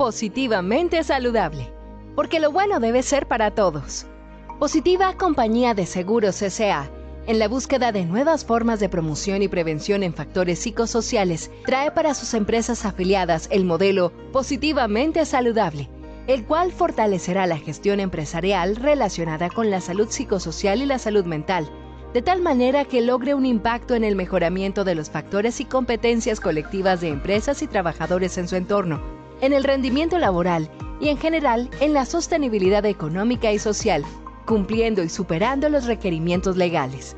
Positivamente saludable, porque lo bueno debe ser para todos. Positiva Compañía de Seguros S.A., en la búsqueda de nuevas formas de promoción y prevención en factores psicosociales, trae para sus empresas afiliadas el modelo Positivamente Saludable, el cual fortalecerá la gestión empresarial relacionada con la salud psicosocial y la salud mental, de tal manera que logre un impacto en el mejoramiento de los factores y competencias colectivas de empresas y trabajadores en su entorno, en el rendimiento laboral y en general en la sostenibilidad económica y social, cumpliendo y superando los requerimientos legales.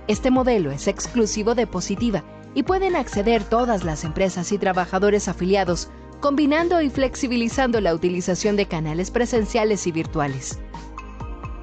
Este modelo es exclusivo de Positiva y pueden acceder todas las empresas y trabajadores afiliados, combinando y flexibilizando la utilización de canales presenciales y virtuales.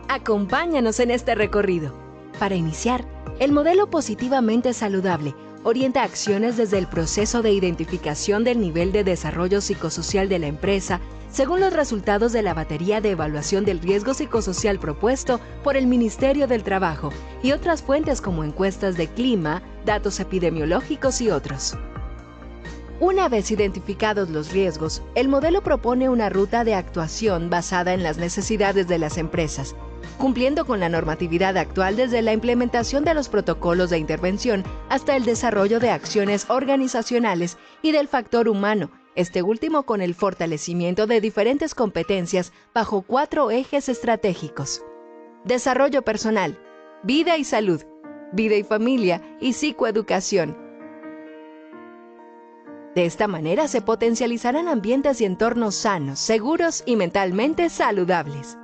Acompáñanos en este recorrido. Para iniciar, el modelo Positivamente Saludable orienta acciones desde el proceso de identificación del nivel de desarrollo psicosocial de la empresa según los resultados de la batería de evaluación del riesgo psicosocial propuesto por el Ministerio del Trabajo y otras fuentes como encuestas de clima, datos epidemiológicos y otros. Una vez identificados los riesgos, el modelo propone una ruta de actuación basada en las necesidades de las empresas, cumpliendo con la normatividad actual desde la implementación de los protocolos de intervención hasta el desarrollo de acciones organizacionales y del factor humano, este último con el fortalecimiento de diferentes competencias bajo 4 ejes estratégicos: desarrollo personal, vida y salud, vida y familia y psicoeducación. De esta manera se potencializarán ambientes y entornos sanos, seguros y mentalmente saludables.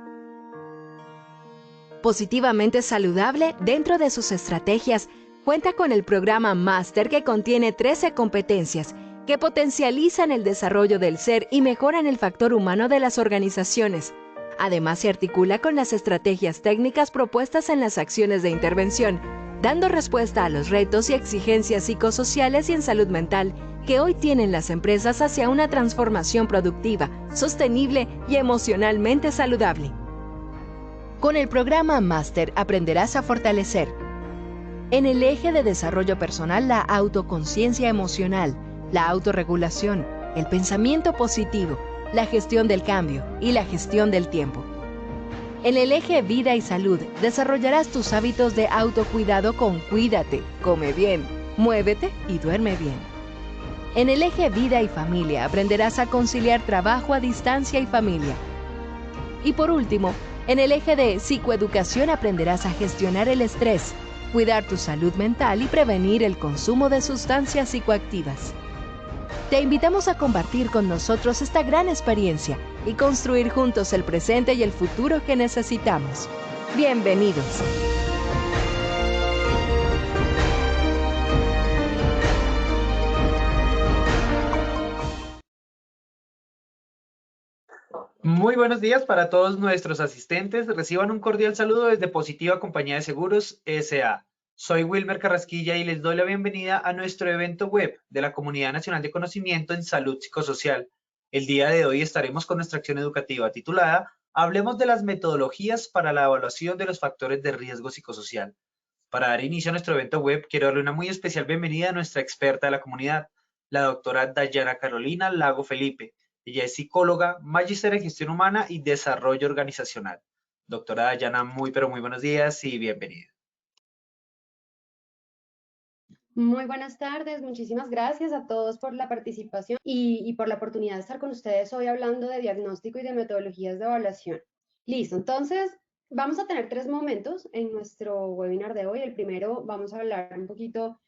Positivamente Saludable, dentro de sus estrategias, cuenta con el programa Máster que contiene 13 competencias que potencializan el desarrollo del ser y mejoran el factor humano de las organizaciones. Además, se articula con las estrategias técnicas propuestas en las acciones de intervención, dando respuesta a los retos y exigencias psicosociales y en salud mental que hoy tienen las empresas hacia una transformación productiva, sostenible y emocionalmente saludable. Con el programa Máster aprenderás a fortalecer en el eje de desarrollo personal la autoconciencia emocional, la autorregulación, el pensamiento positivo, la gestión del cambio y la gestión del tiempo. En el eje vida y salud desarrollarás tus hábitos de autocuidado con Cuídate, come bien, muévete y duerme bien. En el eje vida y familia aprenderás a conciliar trabajo a distancia y familia. Y por último, en el eje de psicoeducación aprenderás a gestionar el estrés, cuidar tu salud mental y prevenir el consumo de sustancias psicoactivas. Te invitamos a compartir con nosotros esta gran experiencia y construir juntos el presente y el futuro que necesitamos. Bienvenidos. Muy buenos días para todos nuestros asistentes. Reciban un cordial saludo desde Positiva Compañía de Seguros S.A. Soy Wilmer Carrasquilla y les doy la bienvenida a nuestro evento web de la Comunidad Nacional de Conocimiento en Salud Psicosocial. El día de hoy estaremos con nuestra acción educativa titulada Hablemos de las metodologías para la evaluación de los factores de riesgo psicosocial. Para dar inicio a nuestro evento web, quiero darle una muy especial bienvenida a nuestra experta de la comunidad, la doctora Dayana Carolina Lago Felipe. Ella es psicóloga, magíster en gestión humana y desarrollo organizacional. Doctora Dayana, muy pero muy buenos días y bienvenida. Muy buenas tardes, muchísimas gracias a todos por la participación y por la oportunidad de estar con ustedes hoy hablando de diagnóstico y de metodologías de evaluación. Listo, entonces vamos a tener 3 momentos en nuestro webinar de hoy. El primero vamos a hablar un poquito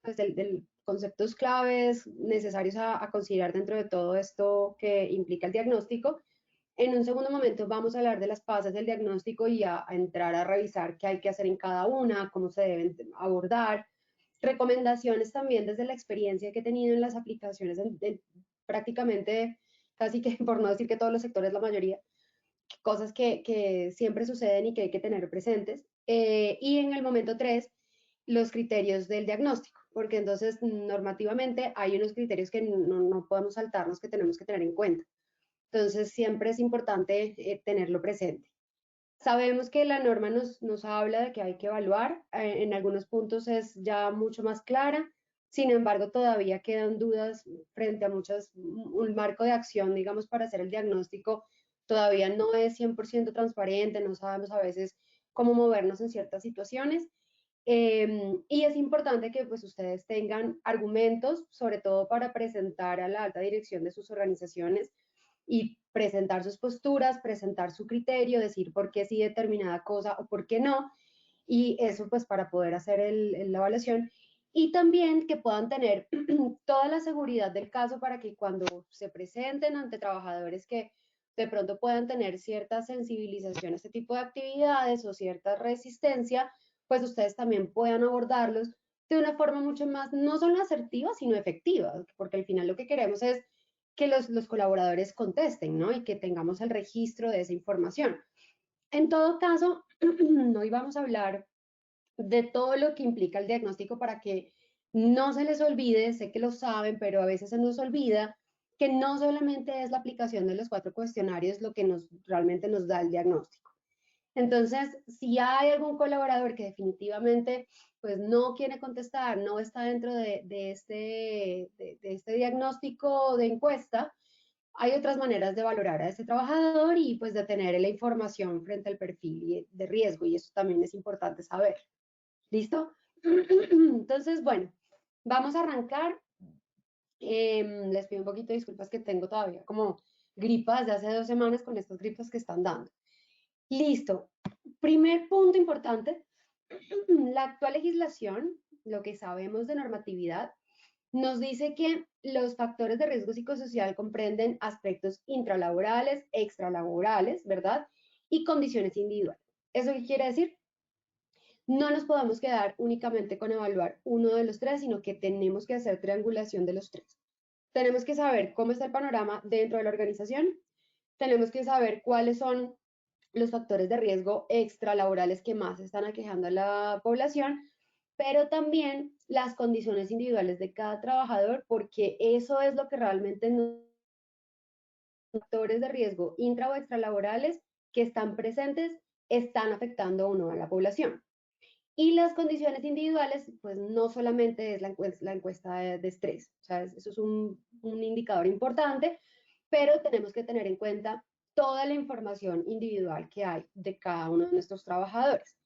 pues, del conceptos claves necesarios a considerar dentro de todo esto que implica el diagnóstico. En un segundo momento vamos a hablar de las fases del diagnóstico y a entrar a revisar qué hay que hacer en cada una, cómo se deben abordar. Recomendaciones también desde la experiencia que he tenido en las aplicaciones de prácticamente, casi que por no decir que todos los sectores, la mayoría, cosas que siempre suceden y que hay que tener presentes. Y en el momento 3, los criterios del diagnóstico, porque entonces normativamente hay unos criterios que no podemos saltarnos, que tenemos que tener en cuenta. Entonces siempre es importante tenerlo presente. Sabemos que la norma nos habla de que hay que evaluar, en algunos puntos es ya mucho más clara, Sin embargo, todavía quedan dudas frente a un marco de acción, digamos, para hacer el diagnóstico todavía no es 100% transparente, no sabemos a veces cómo movernos en ciertas situaciones. Y es importante que pues ustedes tengan argumentos, sobre todo para presentar a la alta dirección de sus organizaciones y presentar sus posturas, presentar su criterio, decir por qué sí determinada cosa o por qué no, y eso pues para poder hacer la evaluación. Y también que puedan tener toda la seguridad del caso para que cuando se presenten ante trabajadores que de pronto puedan tener cierta sensibilización a este tipo de actividades o cierta resistencia, pues ustedes también puedan abordarlos de una forma mucho más, no solo asertiva, sino efectiva, porque al final lo que queremos es que los colaboradores contesten, ¿no? Y que tengamos el registro de esa información. En todo caso, hoy vamos a hablar de todo lo que implica el diagnóstico para que no se les olvide, sé que lo saben, pero a veces se nos olvida que no solamente es la aplicación de los 4 cuestionarios lo que realmente nos da el diagnóstico. Entonces, si hay algún colaborador que definitivamente pues no quiere contestar, no está dentro de este diagnóstico de encuesta, hay otras maneras de valorar a ese trabajador y pues de tener la información frente al perfil de riesgo, y eso también es importante saber. ¿Listo? Entonces, bueno, vamos a arrancar. Les pido un poquito de disculpas que tengo todavía como gripas de hace 2 semanas con estas gripas que están dando. Listo. Primer punto importante, la actual legislación, lo que sabemos de normatividad, nos dice que los factores de riesgo psicosocial comprenden aspectos intralaborales, extralaborales, ¿verdad? Y condiciones individuales. ¿Eso qué quiere decir? No nos podemos quedar únicamente con evaluar uno de los 3, sino que tenemos que hacer triangulación de los 3. Tenemos que saber cómo está el panorama dentro de la organización, tenemos que saber cuáles son los factores de riesgo extralaborales que más están aquejando a la población, pero también las condiciones individuales de cada trabajador, porque eso es lo que realmente nos factores de riesgo intra o extralaborales que están presentes están afectando o no a la población. Y las condiciones individuales, pues no solamente es la encuesta de estrés, o sea, eso es un indicador importante, pero tenemos que tener en cuenta toda la información individual que hay de cada uno de nuestros trabajadores.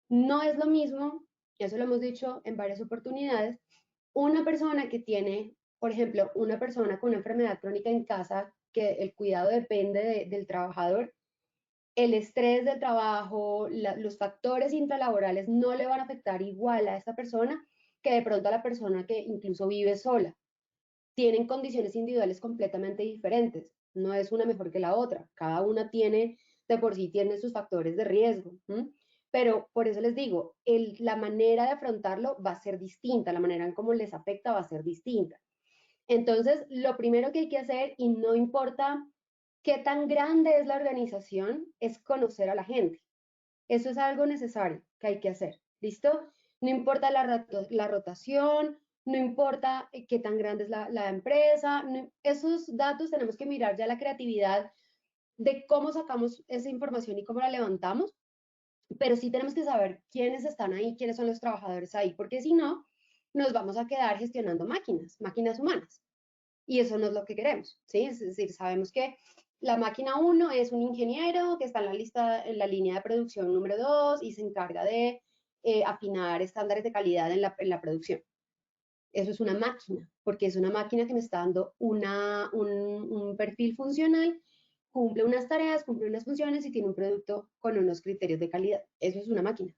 No es lo mismo, eso lo hemos dicho en varias oportunidades, una persona que tiene, por ejemplo, una persona con una enfermedad crónica en casa, que el cuidado depende del trabajador, el estrés del trabajo, los factores intralaborales no le van a afectar igual a esta persona que de pronto a la persona que incluso vive sola. Tienen condiciones individuales completamente diferentes. No es una mejor que la otra. Cada una tiene, de por sí, tiene sus factores de riesgo. Pero por eso les digo, la manera de afrontarlo va a ser distinta, la manera en cómo les afecta va a ser distinta. Entonces, lo primero que hay que hacer, y no importa qué tan grande es la organización, es conocer a la gente. Eso es algo necesario que hay que hacer. ¿Listo? No importa la rotación, no importa qué tan grande es la empresa, esos datos tenemos que mirar ya la creatividad de cómo sacamos esa información y cómo la levantamos, pero sí tenemos que saber quiénes están ahí, quiénes son los trabajadores ahí, porque si no, nos vamos a quedar gestionando máquinas humanas. Y eso no es lo que queremos, ¿sí? Es decir, sabemos que la máquina 1 es un ingeniero que está en la línea de producción número 2 y se encarga de afinar estándares de calidad en la producción. Eso es una máquina, porque es una máquina que me está dando un perfil funcional, cumple unas tareas, cumple unas funciones y tiene un producto con unos criterios de calidad. Eso es una máquina.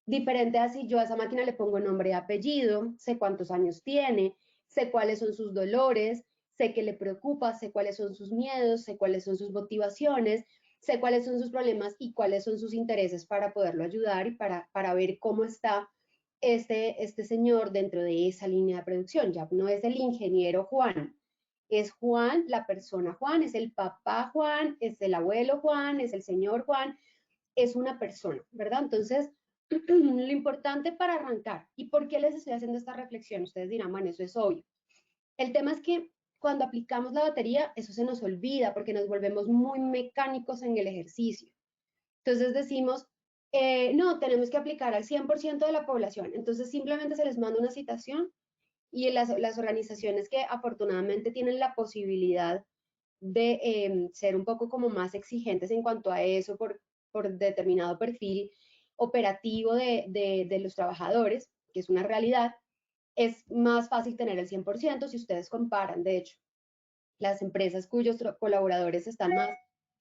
Diferente a si yo a esa máquina le pongo nombre y apellido, sé cuántos años tiene, sé cuáles son sus dolores, sé qué le preocupa, sé cuáles son sus miedos, sé cuáles son sus motivaciones, sé cuáles son sus problemas y cuáles son sus intereses para poderlo ayudar y para ver cómo está este señor dentro de esa línea de producción. Ya no es el ingeniero Juan, es Juan, la persona Juan, es el papá Juan, es el abuelo Juan, es el señor Juan, es una persona, ¿verdad? Entonces, lo importante para arrancar, ¿y por qué les estoy haciendo esta reflexión? Ustedes dirán, bueno, eso es obvio. El tema es que cuando aplicamos la batería, eso se nos olvida porque nos volvemos muy mecánicos en el ejercicio. Entonces decimos, no, tenemos que aplicar al 100% de la población. Entonces simplemente se les manda una citación y las organizaciones que afortunadamente tienen la posibilidad de ser un poco como más exigentes en cuanto a eso por determinado perfil operativo de los trabajadores, que es una realidad, es más fácil tener el 100% si ustedes comparan. De hecho, las empresas cuyos colaboradores están más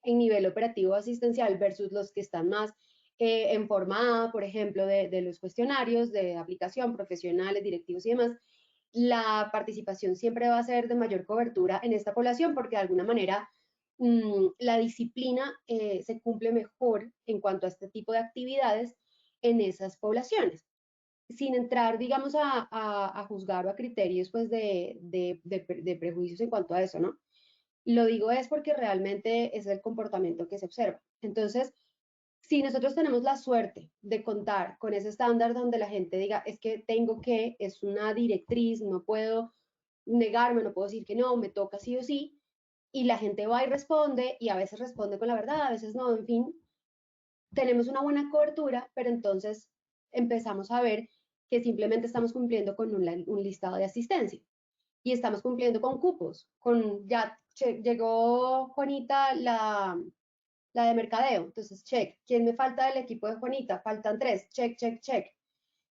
en nivel operativo asistencial versus los que están más en forma A, por ejemplo, de los cuestionarios de aplicación, profesionales, directivos y demás, la participación siempre va a ser de mayor cobertura en esta población porque de alguna manera la disciplina se cumple mejor en cuanto a este tipo de actividades en esas poblaciones, sin entrar, digamos, a juzgar o a criterios pues, de prejuicios en cuanto a eso, ¿no? Lo digo es porque realmente es el comportamiento que se observa. Entonces, si nosotros tenemos la suerte de contar con ese estándar donde la gente diga, es que tengo que, es una directriz, no puedo negarme, no puedo decir que no, me toca sí o sí, y la gente va y responde, y a veces responde con la verdad, a veces no, en fin, tenemos una buena cobertura, pero entonces empezamos a ver que simplemente estamos cumpliendo con un listado de asistencia y estamos cumpliendo con cupos, con ya llegó Juanita, la de mercadeo, entonces check, ¿quién me falta del equipo de Juanita? Faltan 3, check, check, check.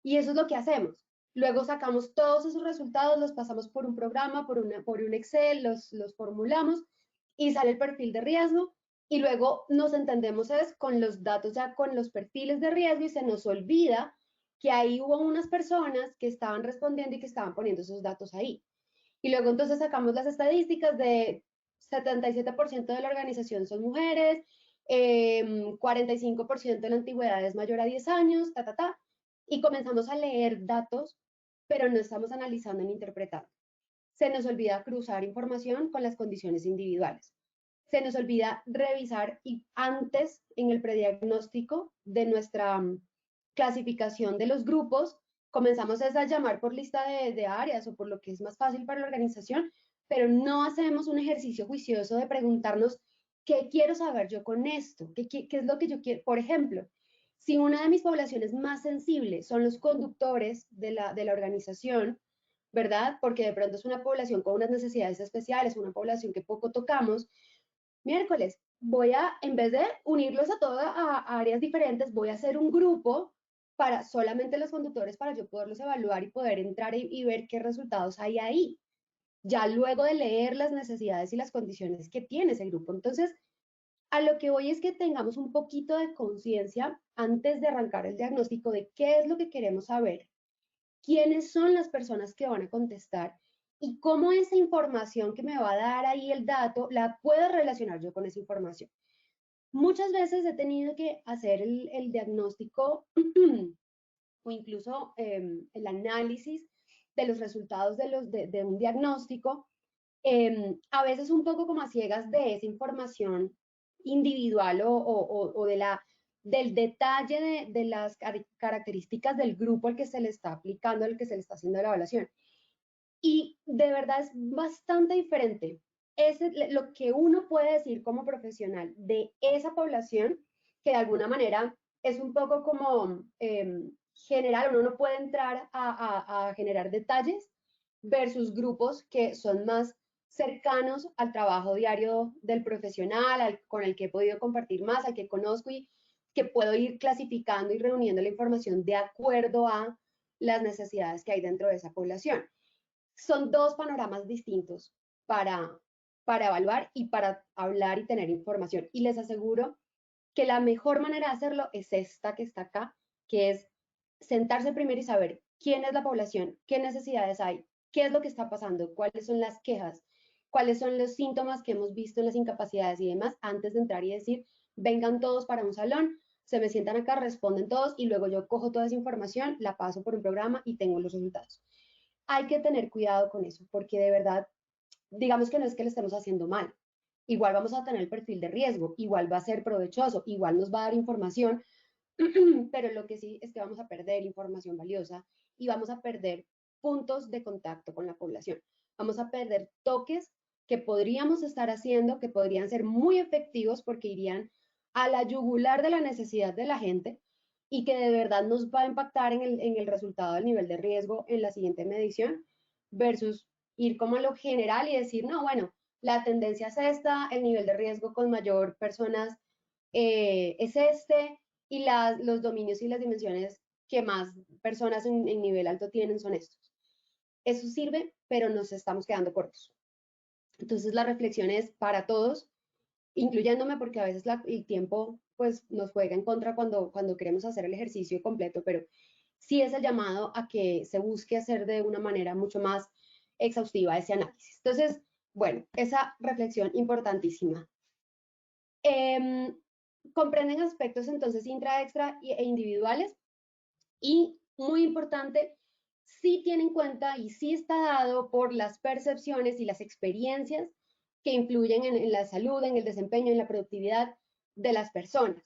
Y eso es lo que hacemos. Luego sacamos todos esos resultados, los pasamos por un programa, por un Excel, los formulamos y sale el perfil de riesgo y luego nos entendemos es con los datos ya con los perfiles de riesgo y se nos olvida que ahí hubo unas personas que estaban respondiendo y que estaban poniendo esos datos ahí. Y luego entonces sacamos las estadísticas de 77% de la organización son mujeres, 45% de la antigüedad es mayor a 10 años, y comenzamos a leer datos, pero no estamos analizando ni interpretando. Se nos olvida cruzar información con las condiciones individuales. Se nos olvida revisar y antes en el prediagnóstico de nuestra clasificación de los grupos, comenzamos a llamar por lista de áreas o por lo que es más fácil para la organización, pero no hacemos un ejercicio juicioso de preguntarnos qué quiero saber yo con esto, qué es lo que yo quiero. Por ejemplo, si una de mis poblaciones más sensibles son los conductores de la organización, ¿verdad? Porque de pronto es una población con unas necesidades especiales, una población que poco tocamos, miércoles, voy a, en vez de unirlos a todas a áreas diferentes, voy a hacer un grupo para solamente los conductores para yo poderlos evaluar y poder entrar y ver qué resultados hay ahí, ya luego de leer las necesidades y las condiciones que tiene ese grupo. Entonces, a lo que voy es que tengamos un poquito de conciencia antes de arrancar el diagnóstico de qué es lo que queremos saber, quiénes son las personas que van a contestar y cómo esa información que me va a dar ahí el dato la puedo relacionar yo con esa información. Muchas veces he tenido que hacer el diagnóstico o incluso el análisis de los resultados de un diagnóstico, a veces un poco como a ciegas de esa información individual o del detalle de las características del grupo al que se le está aplicando, al que se le está haciendo la evaluación. Y de verdad es bastante diferente lo que uno puede decir como profesional de esa población, que de alguna manera es un poco como general, uno no puede entrar a generar detalles versus grupos que son más cercanos al trabajo diario del profesional, con el que he podido compartir más, al que conozco y que puedo ir clasificando y reuniendo la información de acuerdo a las necesidades que hay dentro de esa población. Son dos panoramas distintos para evaluar y para hablar y tener información. Y les aseguro que la mejor manera de hacerlo es esta que está acá, que es sentarse primero y saber quién es la población, qué necesidades hay, qué es lo que está pasando, cuáles son las quejas, cuáles son los síntomas que hemos visto en las incapacidades y demás, antes de entrar y decir, vengan todos para un salón, se me sientan acá, responden todos y luego yo cojo toda esa información, la paso por un programa y tengo los resultados. Hay que tener cuidado con eso, porque de verdad, digamos que no es que le estemos haciendo mal. Igual vamos a tener el perfil de riesgo, igual va a ser provechoso, igual nos va a dar información, pero lo que sí es que vamos a perder información valiosa y vamos a perder puntos de contacto con la población. Vamos a perder toques que podríamos estar haciendo, que podrían ser muy efectivos porque irían a la yugular de la necesidad de la gente y que de verdad nos va a impactar en el resultado del nivel de riesgo en la siguiente medición, versus ir como a lo general y decir, no, bueno, la tendencia es esta, el nivel de riesgo con mayor personas es este, y los dominios y las dimensiones que más personas en nivel alto tienen son estos. Eso sirve, pero nos estamos quedando cortos. Entonces la reflexión es para todos, incluyéndome porque a veces el tiempo pues nos juega en contra cuando queremos hacer el ejercicio completo, pero sí es el llamado a que se busque hacer de una manera mucho más exhaustiva ese análisis. Entonces, bueno, esa reflexión importantísima. Comprenden aspectos entonces intra, extra e individuales, y muy importante, sí tiene en cuenta y sí está dado por las percepciones y las experiencias que influyen en la salud, en el desempeño, en la productividad de las personas.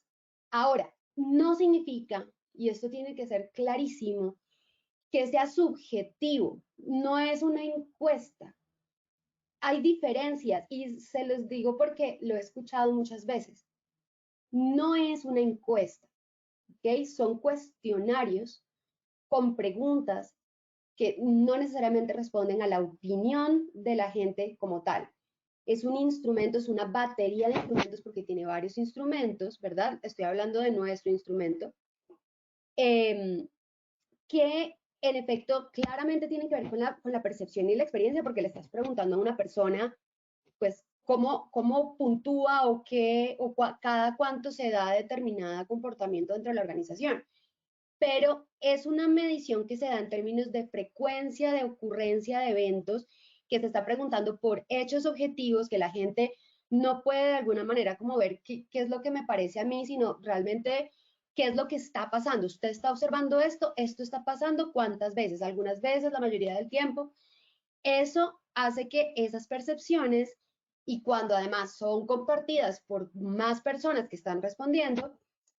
Ahora, no significa, y esto tiene que ser clarísimo, que sea subjetivo, no es una encuesta. Hay diferencias y se los digo porque lo he escuchado muchas veces. No es una encuesta, ¿ok? Son cuestionarios con preguntas que no necesariamente responden a la opinión de la gente como tal. Es un instrumento, es una batería de instrumentos porque tiene varios instrumentos, ¿verdad? Estoy hablando de nuestro instrumento, que en efecto claramente tienen que ver con la percepción y la experiencia, porque le estás preguntando a una persona, pues, cómo puntúa o qué, o cada cuánto se da determinado comportamiento dentro de la organización. Pero es una medición que se da en términos de frecuencia de ocurrencia de eventos, que se está preguntando por hechos objetivos que la gente no puede de alguna manera como ver qué es lo que me parece a mí, sino realmente qué es lo que está pasando. Usted está observando esto está pasando, ¿cuántas veces? Algunas veces, la mayoría del tiempo. Eso hace que esas percepciones, y cuando además son compartidas por más personas que están respondiendo,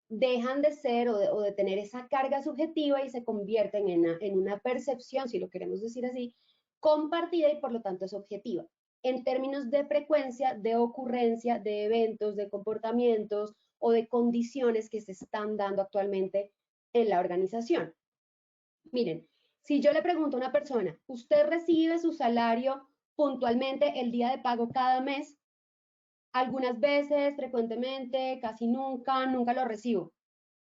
dejan de ser o de tener esa carga subjetiva y se convierten en una percepción, si lo queremos decir así, compartida y por lo tanto es objetiva. En términos de frecuencia, de ocurrencia, de eventos, de comportamientos o de condiciones que se están dando actualmente en la organización. Miren, si yo le pregunto a una persona, ¿usted recibe su salario puntualmente el día de pago cada mes? Algunas veces, frecuentemente, casi nunca, nunca lo recibo.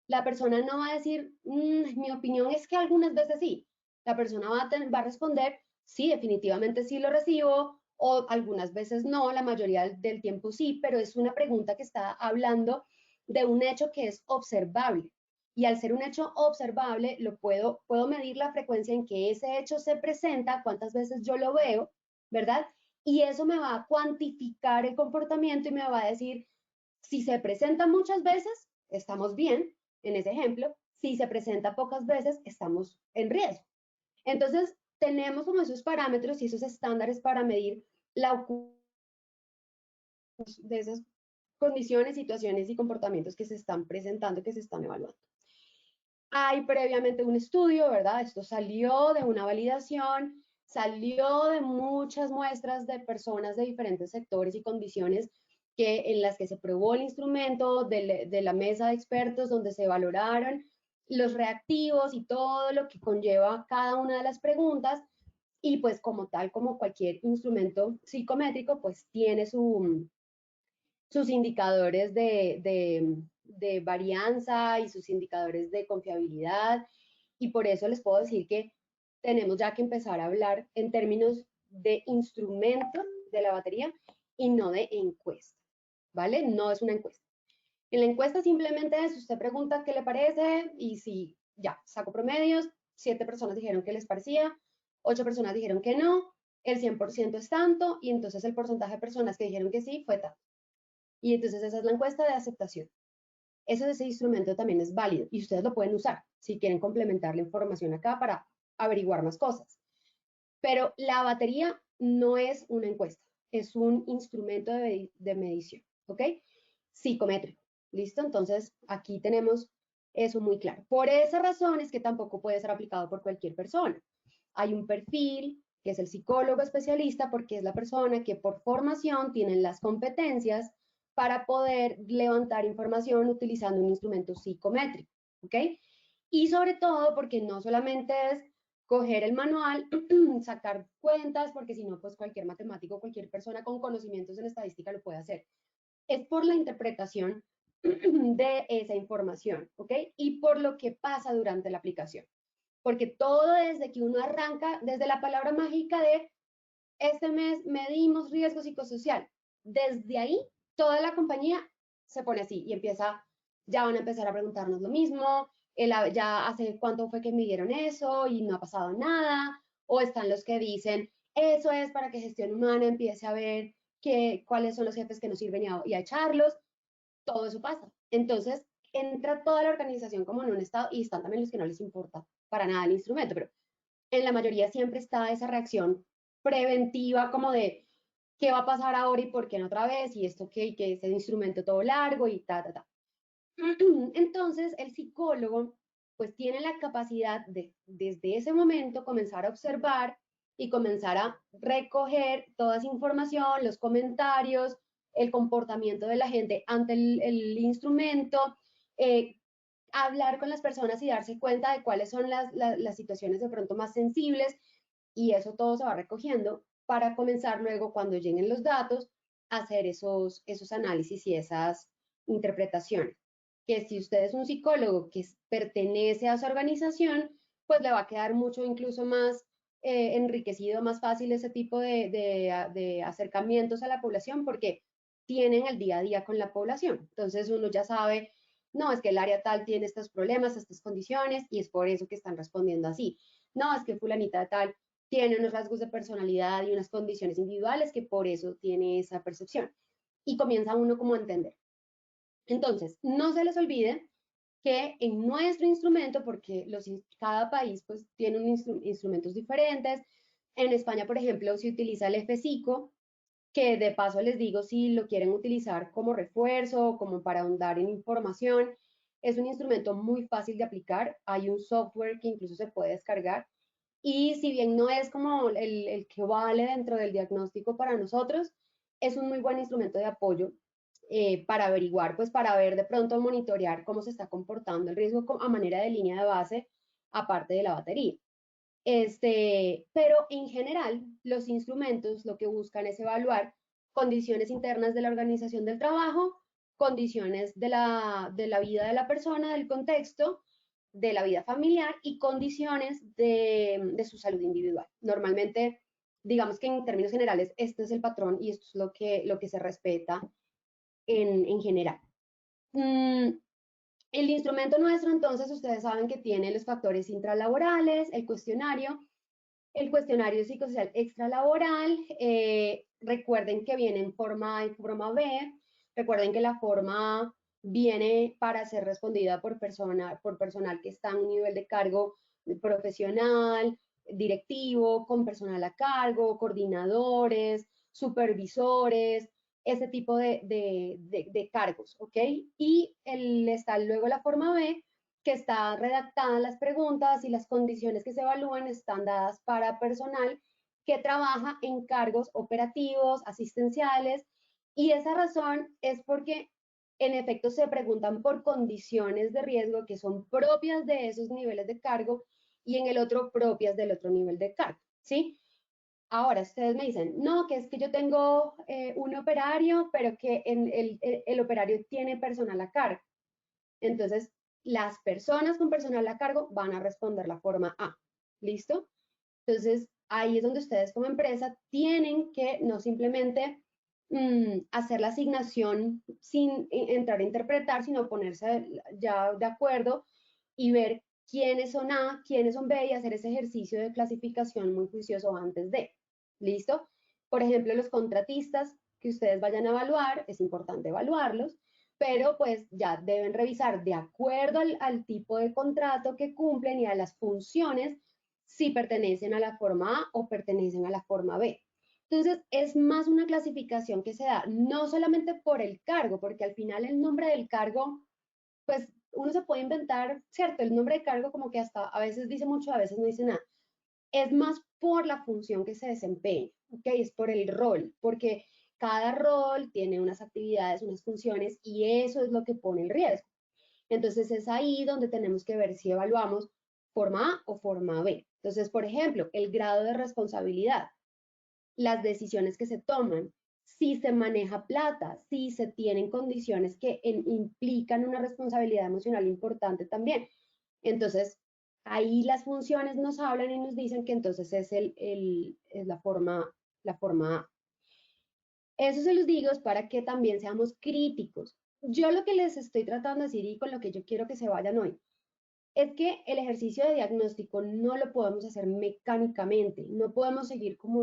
La persona no va a decir, mi opinión es que algunas veces sí. La persona va a responder, sí, definitivamente sí lo recibo, o algunas veces no, la mayoría del tiempo sí, pero es una pregunta que está hablando de un hecho que es observable. Y al ser un hecho observable, puedo medir la frecuencia en que ese hecho se presenta, cuántas veces yo lo veo, ¿verdad? Y eso me va a cuantificar el comportamiento y me va a decir, si se presenta muchas veces, estamos bien, en ese ejemplo, si se presenta pocas veces, estamos en riesgo. Entonces, tenemos como esos parámetros y esos estándares para medir la ocurrencia de esas condiciones, situaciones y comportamientos que se están presentando, que se están evaluando. Hay previamente un estudio, ¿verdad? Esto salió de una validación, salió de muchas muestras de personas de diferentes sectores y condiciones en las que se probó el instrumento, de la mesa de expertos, donde se valoraron los reactivos y todo lo que conlleva cada una de las preguntas, y pues como tal, como cualquier instrumento psicométrico, pues tiene sus indicadores de varianza y sus indicadores de confiabilidad, y por eso les puedo decir que tenemos ya que empezar a hablar en términos de instrumento de la batería y no de encuesta, ¿vale? No es una encuesta. En la encuesta simplemente es, usted pregunta qué le parece y si ya, saco promedios, 7 personas dijeron que les parecía, 8 personas dijeron que no, el 100% es tanto, y entonces el porcentaje de personas que dijeron que sí fue tanto. Y entonces esa es la encuesta de aceptación. Ese instrumento también es válido y ustedes lo pueden usar si quieren complementar la información acá para averiguar más cosas. Pero la batería no es una encuesta, es un instrumento de medición, ¿ok? Psicométrico, ¿listo? Entonces aquí tenemos eso muy claro. Por esa razón es que tampoco puede ser aplicado por cualquier persona. Hay un perfil que es el psicólogo especialista porque es la persona que por formación tiene las competencias para poder levantar información utilizando un instrumento psicométrico, ¿ok? Y sobre todo porque no solamente es coger el manual, sacar cuentas, porque si no, pues cualquier matemático, cualquier persona con conocimientos en estadística lo puede hacer. Es por la interpretación de esa información, ¿ok? Y por lo que pasa durante la aplicación. Porque todo desde que uno arranca, desde la palabra mágica de este mes medimos riesgo psicosocial, desde ahí toda la compañía se pone así y empieza, ya van a empezar a preguntarnos lo mismo, ya hace cuánto fue que midieron eso y no ha pasado nada, o están los que dicen, eso es para que gestión humana empiece a ver cuáles son los jefes que no sirven y a echarlos, todo eso pasa. Entonces, entra toda la organización como en un estado y están también los que no les importa para nada el instrumento, pero en la mayoría siempre está esa reacción preventiva como de qué va a pasar ahora y por qué no otra vez y esto que es el instrumento todo largo y ta, ta, ta. Entonces, el psicólogo pues tiene la capacidad de desde ese momento comenzar a observar y comenzar a recoger toda esa información, los comentarios, el comportamiento de la gente ante el instrumento, eh, hablar con las personas y darse cuenta de cuáles son las situaciones de pronto más sensibles y eso todo se va recogiendo para comenzar luego cuando lleguen los datos a hacer esos análisis y esas interpretaciones. Que si usted es un psicólogo que pertenece a esa organización, pues le va a quedar mucho incluso más enriquecido, más fácil ese tipo de acercamientos a la población porque tienen el día a día con la población. Entonces uno ya sabe, no, es que el área tal tiene estos problemas, estas condiciones y es por eso que están respondiendo así. No, es que fulanita tal tiene unos rasgos de personalidad y unas condiciones individuales que por eso tiene esa percepción. Y comienza uno como a entender. Entonces, no se les olvide que en nuestro instrumento, porque cada país pues tiene instrumentos diferentes, en España, por ejemplo, se utiliza el FCICO, que de paso les digo si lo quieren utilizar como refuerzo o como para ahondar en información, es un instrumento muy fácil de aplicar, hay un software que incluso se puede descargar y si bien no es como el que vale dentro del diagnóstico para nosotros, es un muy buen instrumento de apoyo para averiguar, pues para ver de pronto monitorear cómo se está comportando el riesgo a manera de línea de base, aparte de la batería. Pero en general, los instrumentos lo que buscan es evaluar condiciones internas de la organización del trabajo, condiciones de la vida de la persona, del contexto, de la vida familiar y condiciones de su salud individual. Normalmente, digamos que en términos generales, este es el patrón y esto es lo que se respeta en general. El instrumento nuestro, entonces, ustedes saben que tiene los factores intralaborales, el cuestionario psicosocial extralaboral, recuerden que viene en forma A y forma B, recuerden que la forma A viene para ser respondida por personal que está en un nivel de cargo profesional, directivo, con personal a cargo, coordinadores, supervisores, ese tipo de cargos, ¿ok? Y está luego la forma B, que está redactada las preguntas y las condiciones que se evalúan están dadas para personal que trabaja en cargos operativos, asistenciales, y esa razón es porque en efecto se preguntan por condiciones de riesgo que son propias de esos niveles de cargo y en el otro propias del otro nivel de cargo, ¿sí? Ahora, ustedes me dicen, no, que es que yo tengo un operario, pero que el operario tiene personal a cargo. Entonces, las personas con personal a cargo van a responder la forma A. ¿Listo? Entonces, ahí es donde ustedes como empresa tienen que no simplemente hacer la asignación sin entrar a interpretar, sino ponerse ya de acuerdo y ver quiénes son A, quiénes son B y hacer ese ejercicio de clasificación muy juicioso antes de. ¿Listo? Por ejemplo, los contratistas que ustedes vayan a evaluar, es importante evaluarlos, pero pues ya deben revisar de acuerdo al tipo de contrato que cumplen y a las funciones si pertenecen a la forma A o pertenecen a la forma B. Entonces, es más una clasificación que se da no solamente por el cargo, porque al final el nombre del cargo, pues uno se puede inventar, ¿cierto? El nombre de cargo como que hasta a veces dice mucho, a veces no dice nada. Es más por la función que se desempeña, ¿ok? Es por el rol, porque cada rol tiene unas actividades, unas funciones y eso es lo que pone el riesgo. Entonces es ahí donde tenemos que ver si evaluamos forma A o forma B. Entonces, por ejemplo, el grado de responsabilidad, las decisiones que se toman, si se maneja plata, si se tienen condiciones que implican una responsabilidad emocional importante también. Entonces, ahí las funciones nos hablan y nos dicen que entonces es la forma A. Eso se los digo es para que también seamos críticos. Yo lo que les estoy tratando de decir y con lo que yo quiero que se vayan hoy es que el ejercicio de diagnóstico no lo podemos hacer mecánicamente, no podemos seguir como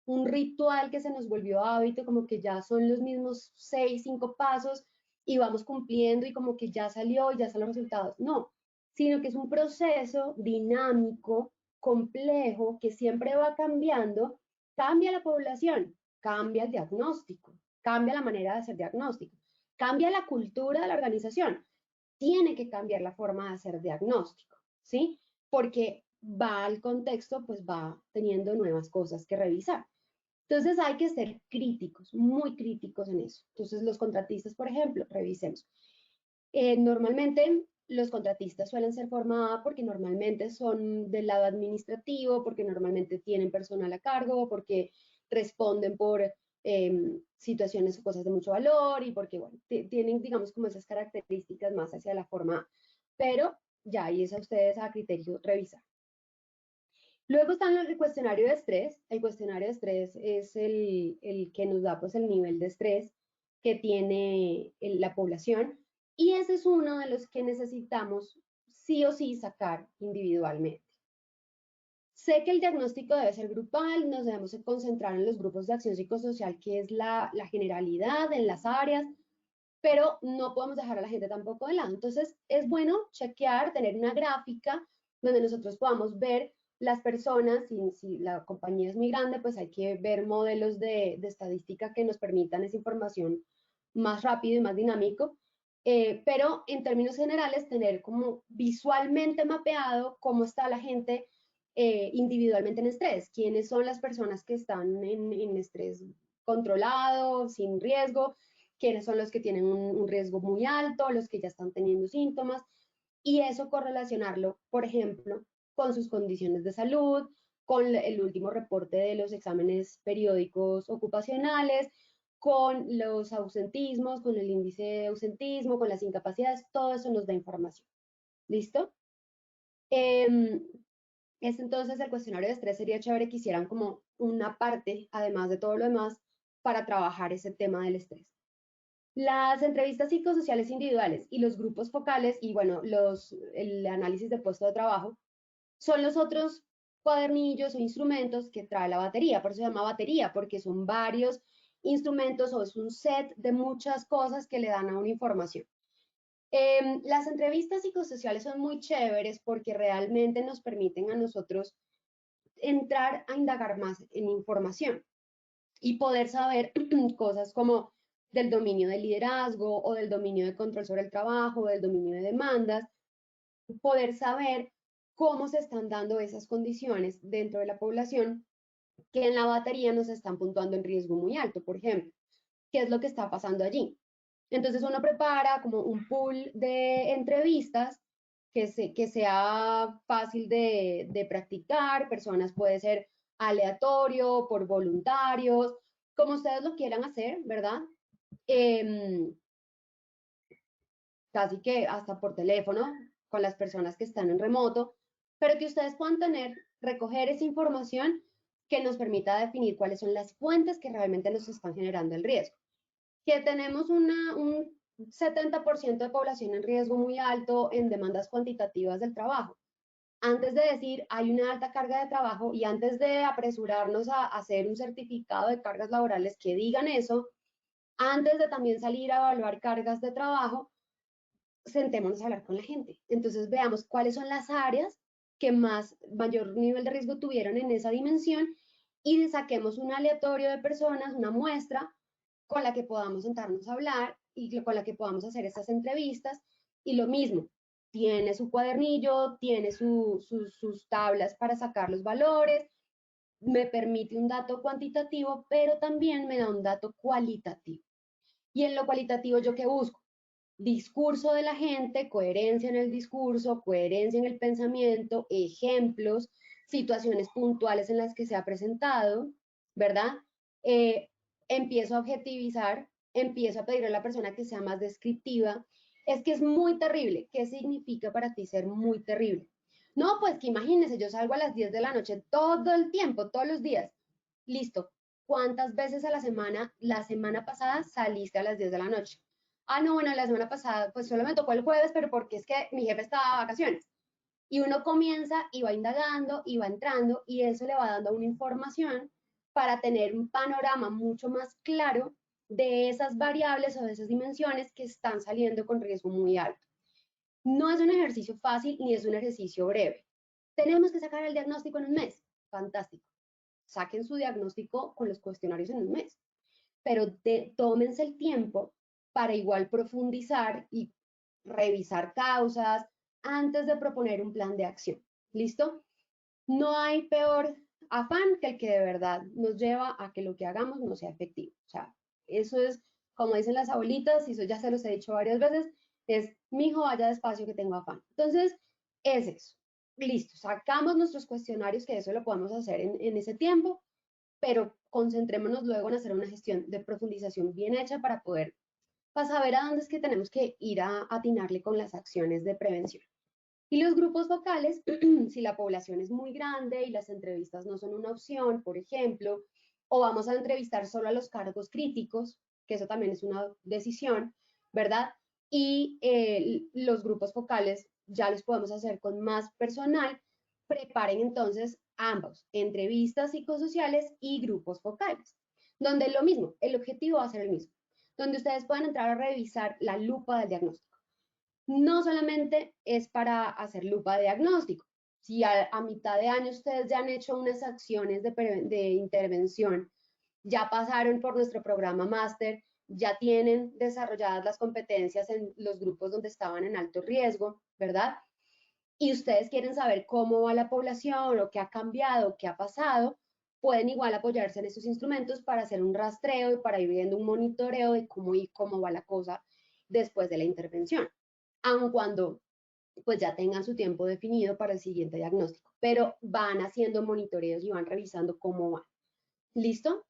un ritual que se nos volvió hábito, como que ya son los mismos 6, 5 pasos y vamos cumpliendo y como que ya salió y ya están los resultados. No, sino que es un proceso dinámico, complejo, que siempre va cambiando, cambia la población, cambia el diagnóstico, cambia la manera de hacer diagnóstico, cambia la cultura de la organización, tiene que cambiar la forma de hacer diagnóstico, ¿sí? Porque va al contexto, pues va teniendo nuevas cosas que revisar. Entonces hay que ser críticos, muy críticos en eso. Entonces los contratistas, por ejemplo, revisemos. Normalmente los contratistas suelen ser formados porque normalmente son del lado administrativo, porque normalmente tienen personal a cargo, porque responden por situaciones o cosas de mucho valor y porque, bueno, tienen, digamos, como esas características más hacia la forma, pero ya ahí es a ustedes a criterio revisar. Luego está el cuestionario de estrés. El cuestionario de estrés es el que nos da pues el nivel de estrés que tiene la población y ese es uno de los que necesitamos sí o sí sacar individualmente. Sé que el diagnóstico debe ser grupal, nos debemos concentrar en los grupos de acción psicosocial, que es la generalidad en las áreas, pero no podemos dejar a la gente tampoco de lado. Entonces, es bueno chequear, tener una gráfica donde nosotros podamos ver las personas, si la compañía es muy grande, pues hay que ver modelos de estadística que nos permitan esa información más rápido y más dinámico, pero en términos generales tener como visualmente mapeado cómo está la gente individualmente en estrés, quiénes son las personas que están en estrés controlado, sin riesgo, quiénes son los que tienen un riesgo muy alto, los que ya están teniendo síntomas, y eso correlacionarlo, por ejemplo, con sus condiciones de salud, con el último reporte de los exámenes periódicos ocupacionales, con los ausentismos, con el índice de ausentismo, con las incapacidades, todo eso nos da información. ¿Listo? Es entonces el cuestionario de estrés sería chévere que hicieran como una parte, además de todo lo demás, para trabajar ese tema del estrés. Las entrevistas psicosociales individuales y los grupos focales y bueno, el análisis de puesto de trabajo son los otros cuadernillos o instrumentos que trae la batería, por eso se llama batería, porque son varios instrumentos o es un set de muchas cosas que le dan a una información. Las entrevistas psicosociales son muy chéveres porque realmente nos permiten a nosotros entrar a indagar más en información y poder saber cosas como del dominio del liderazgo o del dominio de control sobre el trabajo, o del dominio de demandas, poder saber cómo se están dando esas condiciones dentro de la población que en la batería nos están puntuando en riesgo muy alto, por ejemplo. ¿Qué es lo que está pasando allí? Entonces uno prepara como un pool de entrevistas que sea fácil de practicar, personas puede ser aleatorio, por voluntarios, como ustedes lo quieran hacer, ¿verdad? Casi que hasta por teléfono, con las personas que están en remoto, pero que ustedes puedan recoger esa información que nos permita definir cuáles son las fuentes que realmente nos están generando el riesgo. Que tenemos un 70% de población en riesgo muy alto en demandas cuantitativas del trabajo. Antes de decir hay una alta carga de trabajo y antes de apresurarnos a hacer un certificado de cargas laborales que digan eso, antes de también salir a evaluar cargas de trabajo, sentémonos a hablar con la gente. Entonces veamos cuáles son las áreas que mayor nivel de riesgo tuvieron en esa dimensión y saquemos un aleatorio de personas, una muestra con la que podamos sentarnos a hablar y con la que podamos hacer estas entrevistas. Y lo mismo, tiene su cuadernillo, tiene sus tablas para sacar los valores, me permite un dato cuantitativo, pero también me da un dato cualitativo. Y en lo cualitativo, ¿yo qué busco? Discurso de la gente, coherencia en el discurso, coherencia en el pensamiento, ejemplos, situaciones puntuales en las que se ha presentado, ¿verdad? Empiezo a objetivizar, empiezo a pedirle a la persona que sea más descriptiva. Es que es muy terrible. ¿Qué significa para ti ser muy terrible? No, pues que imagínese, yo salgo a las 10 de la noche todo el tiempo, todos los días. Listo. ¿Cuántas veces a la semana pasada saliste a las 10 de la noche? Ah, no, bueno, la semana pasada pues solo me tocó el jueves, pero porque es que mi jefe estaba de vacaciones. Y uno comienza y va indagando y va entrando y eso le va dando una información para tener un panorama mucho más claro de esas variables o de esas dimensiones que están saliendo con riesgo muy alto. No es un ejercicio fácil ni es un ejercicio breve. Tenemos que sacar el diagnóstico en un mes. Fantástico. Saquen su diagnóstico con los cuestionarios en un mes, pero tómense el tiempo para igual profundizar y revisar causas antes de proponer un plan de acción. ¿Listo? No hay peor afán que el que de verdad nos lleva a que lo que hagamos no sea efectivo. O sea, eso es, como dicen las abuelitas, y eso ya se los he dicho varias veces, es, mijo, vaya despacio que tengo afán. Entonces, es eso. Listo, sacamos nuestros cuestionarios, que eso lo podemos hacer en ese tiempo, pero concentrémonos luego en hacer una gestión de profundización bien hecha para poder saber a dónde es que tenemos que ir a atinarle con las acciones de prevención. Y los grupos focales, si la población es muy grande y las entrevistas no son una opción, por ejemplo, o vamos a entrevistar solo a los cargos críticos, que eso también es una decisión, ¿verdad? Y los grupos focales ya los podemos hacer con más personal. Preparen entonces ambos, entrevistas psicosociales y grupos focales, donde lo mismo, el objetivo va a ser el mismo, donde ustedes puedan entrar a revisar la lupa del diagnóstico. No solamente es para hacer lupa de diagnóstico. Si a mitad de año ustedes ya han hecho unas acciones de intervención, ya pasaron por nuestro programa máster, ya tienen desarrolladas las competencias en los grupos donde estaban en alto riesgo, ¿verdad? Y ustedes quieren saber cómo va la población o qué ha cambiado, qué ha pasado, pueden igual apoyarse en esos instrumentos para hacer un rastreo y para ir viendo un monitoreo de cómo va la cosa después de la intervención, aun cuando pues ya tengan su tiempo definido para el siguiente diagnóstico, pero van haciendo monitoreos y van revisando cómo van. ¿Listo?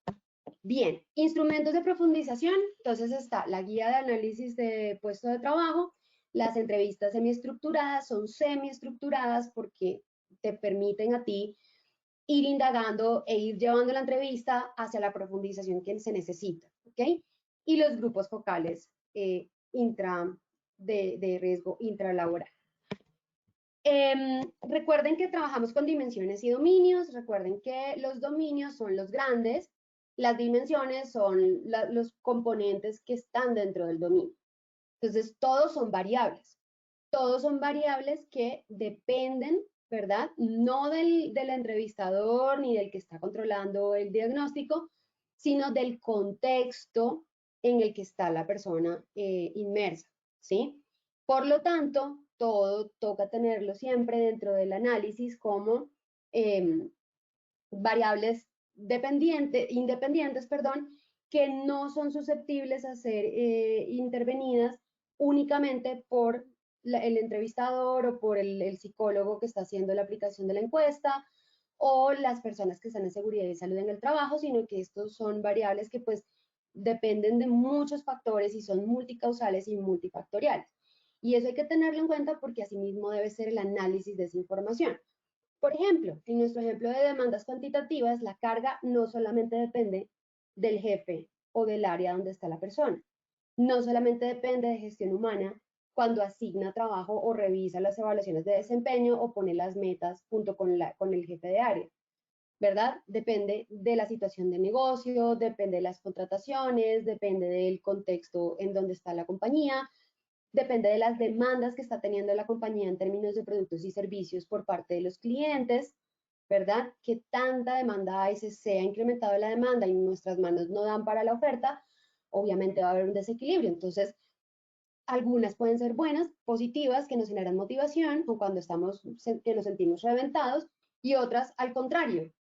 Bien, instrumentos de profundización, entonces está la guía de análisis de puesto de trabajo, las entrevistas semiestructuradas son semiestructuradas porque te permiten a ti ir indagando e ir llevando la entrevista hacia la profundización que se necesita, ¿ok? Y los grupos focales de riesgo intralaboral. Recuerden que trabajamos con dimensiones y dominios, recuerden que los dominios son los grandes, las dimensiones son los componentes que están dentro del dominio. Entonces, todos son variables que dependen, ¿verdad? No del entrevistador ni del que está controlando el diagnóstico, sino del contexto en el que está la persona inmersa, ¿sí? Por lo tanto, todo toca tenerlo siempre dentro del análisis como variables independientes, que no son susceptibles a ser intervenidas únicamente por el entrevistador o por el psicólogo que está haciendo la aplicación de la encuesta o las personas que están en seguridad y salud en el trabajo, sino que estos son variables que pues dependen de muchos factores y son multicausales y multifactoriales. Y eso hay que tenerlo en cuenta porque asimismo debe ser el análisis de esa información. Por ejemplo, en nuestro ejemplo de demandas cuantitativas, la carga no solamente depende del jefe o del área donde está la persona. No solamente depende de gestión humana cuando asigna trabajo o revisa las evaluaciones de desempeño o pone las metas junto con el jefe de área, ¿verdad? Depende de la situación de negocio, depende de las contrataciones, depende del contexto en donde está la compañía, depende de las demandas que está teniendo la compañía en términos de productos y servicios por parte de los clientes, ¿verdad? Que tanta demanda hay, se ha incrementado la demanda y nuestras manos no dan para la oferta, obviamente va a haber un desequilibrio. Entonces, algunas pueden ser buenas, positivas, que nos generan motivación o cuando que nos sentimos reventados, y otras al contrario,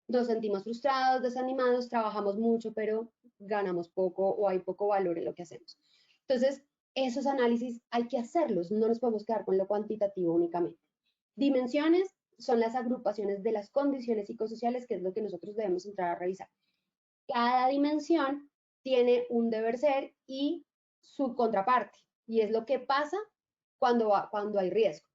nos sentimos frustrados, desanimados, trabajamos mucho, pero ganamos poco o hay poco valor en lo que hacemos. Entonces, esos análisis hay que hacerlos, no nos podemos quedar con lo cuantitativo únicamente. Dimensiones, son las agrupaciones de las condiciones psicosociales, que es lo que nosotros debemos entrar a revisar. Cada dimensión tiene un deber ser y su contraparte, y es lo que pasa cuando hay riesgo.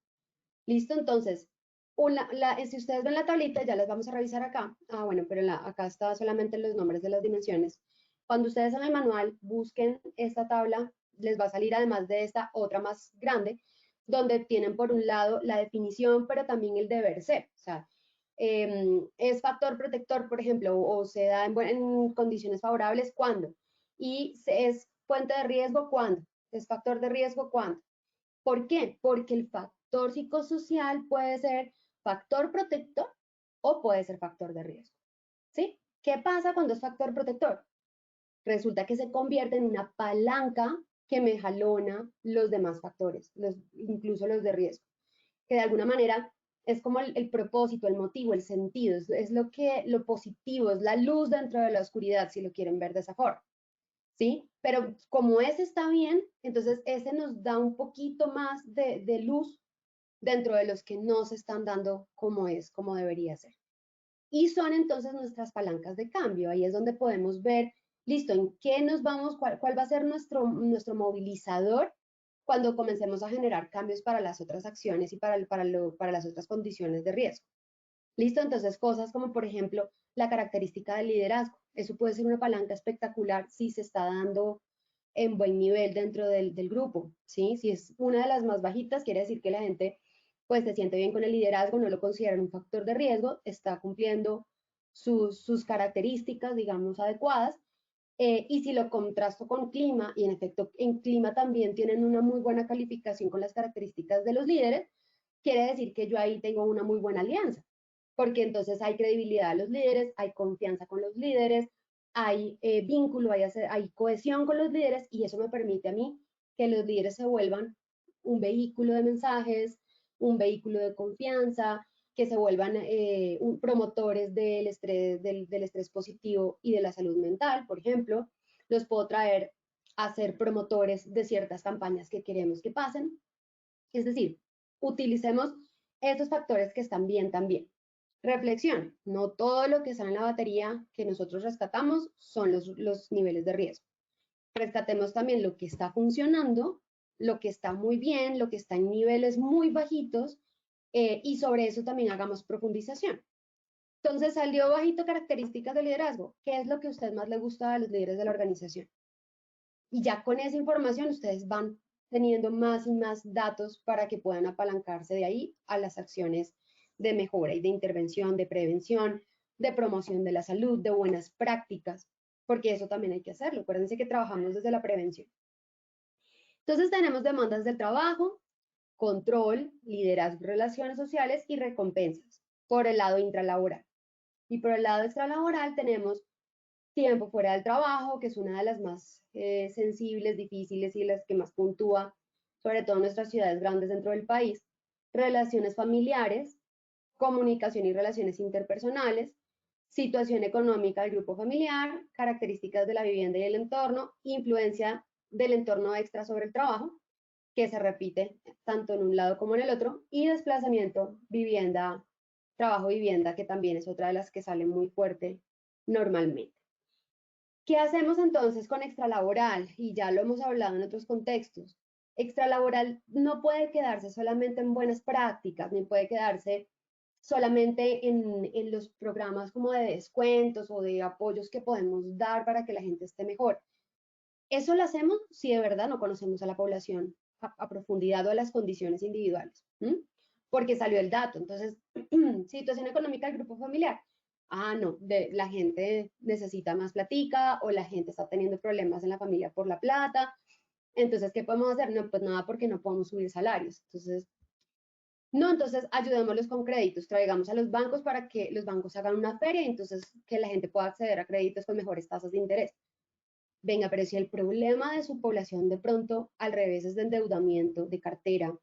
¿Listo? Entonces, si ustedes ven la tablita, ya las vamos a revisar acá. Ah, bueno, pero acá está solamente los nombres de las dimensiones. Cuando ustedes en el manual busquen esta tabla, les va a salir además de esta otra más grande, donde tienen por un lado la definición, pero también el deber ser. O sea, es factor protector, por ejemplo, o se da en condiciones favorables, ¿cuándo? Y es fuente de riesgo, ¿cuándo? Es factor de riesgo, ¿cuándo? ¿Por qué? Porque el factor psicosocial puede ser factor protector o puede ser factor de riesgo. ¿Sí? ¿Qué pasa cuando es factor protector? Resulta que se convierte en una palanca que me jalona los demás factores, incluso los de riesgo, que de alguna manera es como el propósito, el motivo, el sentido, es lo positivo, es la luz dentro de la oscuridad, si lo quieren ver de esa forma. ¿Sí? Pero como ese está bien, entonces ese nos da un poquito más de luz dentro de los que no se están dando como es, como debería ser. Y son entonces nuestras palancas de cambio. Ahí es donde podemos ver, listo, en qué nos vamos, cuál va a ser nuestro movilizador cuando comencemos a generar cambios para las otras acciones y para las otras condiciones de riesgo. ¿Listo? Entonces, cosas como, por ejemplo, la característica del liderazgo. Eso puede ser una palanca espectacular si se está dando en buen nivel dentro del grupo, ¿sí? Si es una de las más bajitas, quiere decir que la gente pues se siente bien con el liderazgo, no lo consideran un factor de riesgo, está cumpliendo sus características, digamos, adecuadas. Y si lo contrasto con clima, y en efecto en clima también tienen una muy buena calificación con las características de los líderes, quiere decir que yo ahí tengo una muy buena alianza, porque entonces hay credibilidad a los líderes, hay confianza con los líderes, hay vínculo, hay cohesión con los líderes, y eso me permite a mí que los líderes se vuelvan un vehículo de mensajes, un vehículo de confianza, que se vuelvan promotores del estrés positivo y de la salud mental, por ejemplo. Los puedo traer a ser promotores de ciertas campañas que queremos que pasen. Es decir, utilicemos esos factores que están bien también. Reflexión, no todo lo que está en la batería que nosotros rescatamos son los niveles de riesgo. Rescatemos también lo que está funcionando, lo que está muy bien, lo que está en niveles muy bajitos, y sobre eso también hagamos profundización. Entonces salió bajito características de liderazgo. ¿Qué es lo que a usted más le gusta a los líderes de la organización? Y ya con esa información ustedes van teniendo más y más datos para que puedan apalancarse de ahí a las acciones de mejora y de intervención, de prevención, de promoción de la salud, de buenas prácticas, porque eso también hay que hacerlo. Acuérdense que trabajamos desde la prevención. Entonces tenemos demandas del trabajo, control, liderazgo, relaciones sociales y recompensas por el lado intralaboral. Y por el lado extralaboral tenemos tiempo fuera del trabajo, que es una de las más sensibles, difíciles y las que más puntúa, sobre todo en nuestras ciudades grandes dentro del país, relaciones familiares, comunicación y relaciones interpersonales, situación económica del grupo familiar, características de la vivienda y el entorno, influencia del entorno extra sobre el trabajo, que se repite tanto en un lado como en el otro, y desplazamiento, vivienda, trabajo-vivienda, que también es otra de las que sale muy fuerte normalmente. ¿Qué hacemos entonces con extralaboral? Y ya lo hemos hablado en otros contextos. Extralaboral no puede quedarse solamente en buenas prácticas, ni puede quedarse solamente en los programas como de descuentos o de apoyos que podemos dar para que la gente esté mejor. Eso lo hacemos si de verdad no conocemos a la población a profundidad o a las condiciones individuales, porque salió el dato. Entonces, situación económica del grupo familiar. Ah, no, la gente necesita más platica o la gente está teniendo problemas en la familia por la plata. Entonces, ¿qué podemos hacer? No, pues nada, porque no podemos subir salarios. Entonces ayudémoslos con créditos, traigamos a los bancos para que los bancos hagan una feria y entonces que la gente pueda acceder a créditos con mejores tasas de interés. Venga, pero si el problema de su población de pronto al revés es de endeudamiento, de cartera,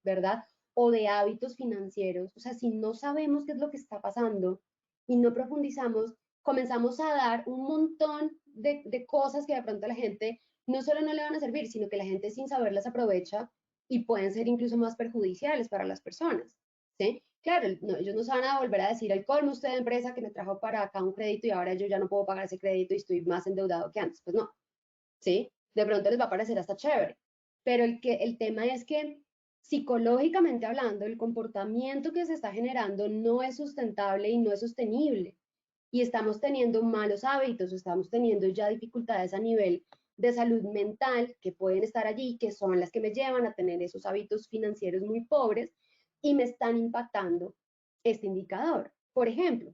¿verdad? O de hábitos financieros, o sea, si no sabemos qué es lo que está pasando y no profundizamos, comenzamos a dar un montón de cosas que de pronto a la gente no solo no le van a servir, sino que la gente sin saberlas aprovecha y pueden ser incluso más perjudiciales para las personas, ¿sí? Claro, no, ellos no se van a volver a decir el colmo usted de empresa que me trajo para acá un crédito y ahora yo ya no puedo pagar ese crédito y estoy más endeudado que antes. Pues no, ¿sí? De pronto les va a parecer hasta chévere. Pero el tema es que psicológicamente hablando, el comportamiento que se está generando no es sustentable y no es sostenible. Y estamos teniendo malos hábitos, estamos teniendo ya dificultades a nivel de salud mental que pueden estar allí, que son las que me llevan a tener esos hábitos financieros muy pobres y me están impactando este indicador. Por ejemplo,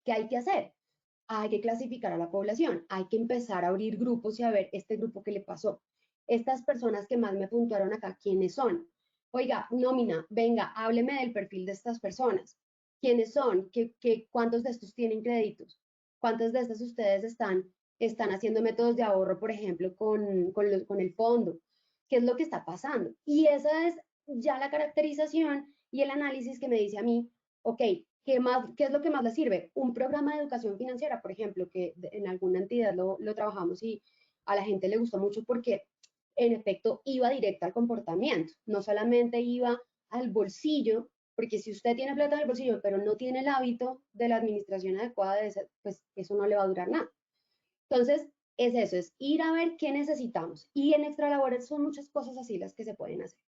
¿qué hay que hacer? Hay que clasificar a la población, hay que empezar a abrir grupos y a ver este grupo que le pasó. Estas personas que más me puntuaron acá, ¿quiénes son? Oiga, nómina, venga, hábleme del perfil de estas personas. ¿Quiénes son? ¿Cuántos de estos tienen créditos? ¿Cuántos de estos ustedes están haciendo métodos de ahorro, por ejemplo, con el fondo? ¿Qué es lo que está pasando? Y esa es ya la caracterización y el análisis que me dice a mí, ok, ¿qué es lo que más le sirve? Un programa de educación financiera, por ejemplo, que en alguna entidad lo trabajamos y a la gente le gustó mucho porque en efecto iba directo al comportamiento, no solamente iba al bolsillo, porque si usted tiene plata en el bolsillo, pero no tiene el hábito de la administración adecuada, pues eso no le va a durar nada. Entonces, es eso, es ir a ver qué necesitamos. Y en extralabores son muchas cosas así las que se pueden hacer.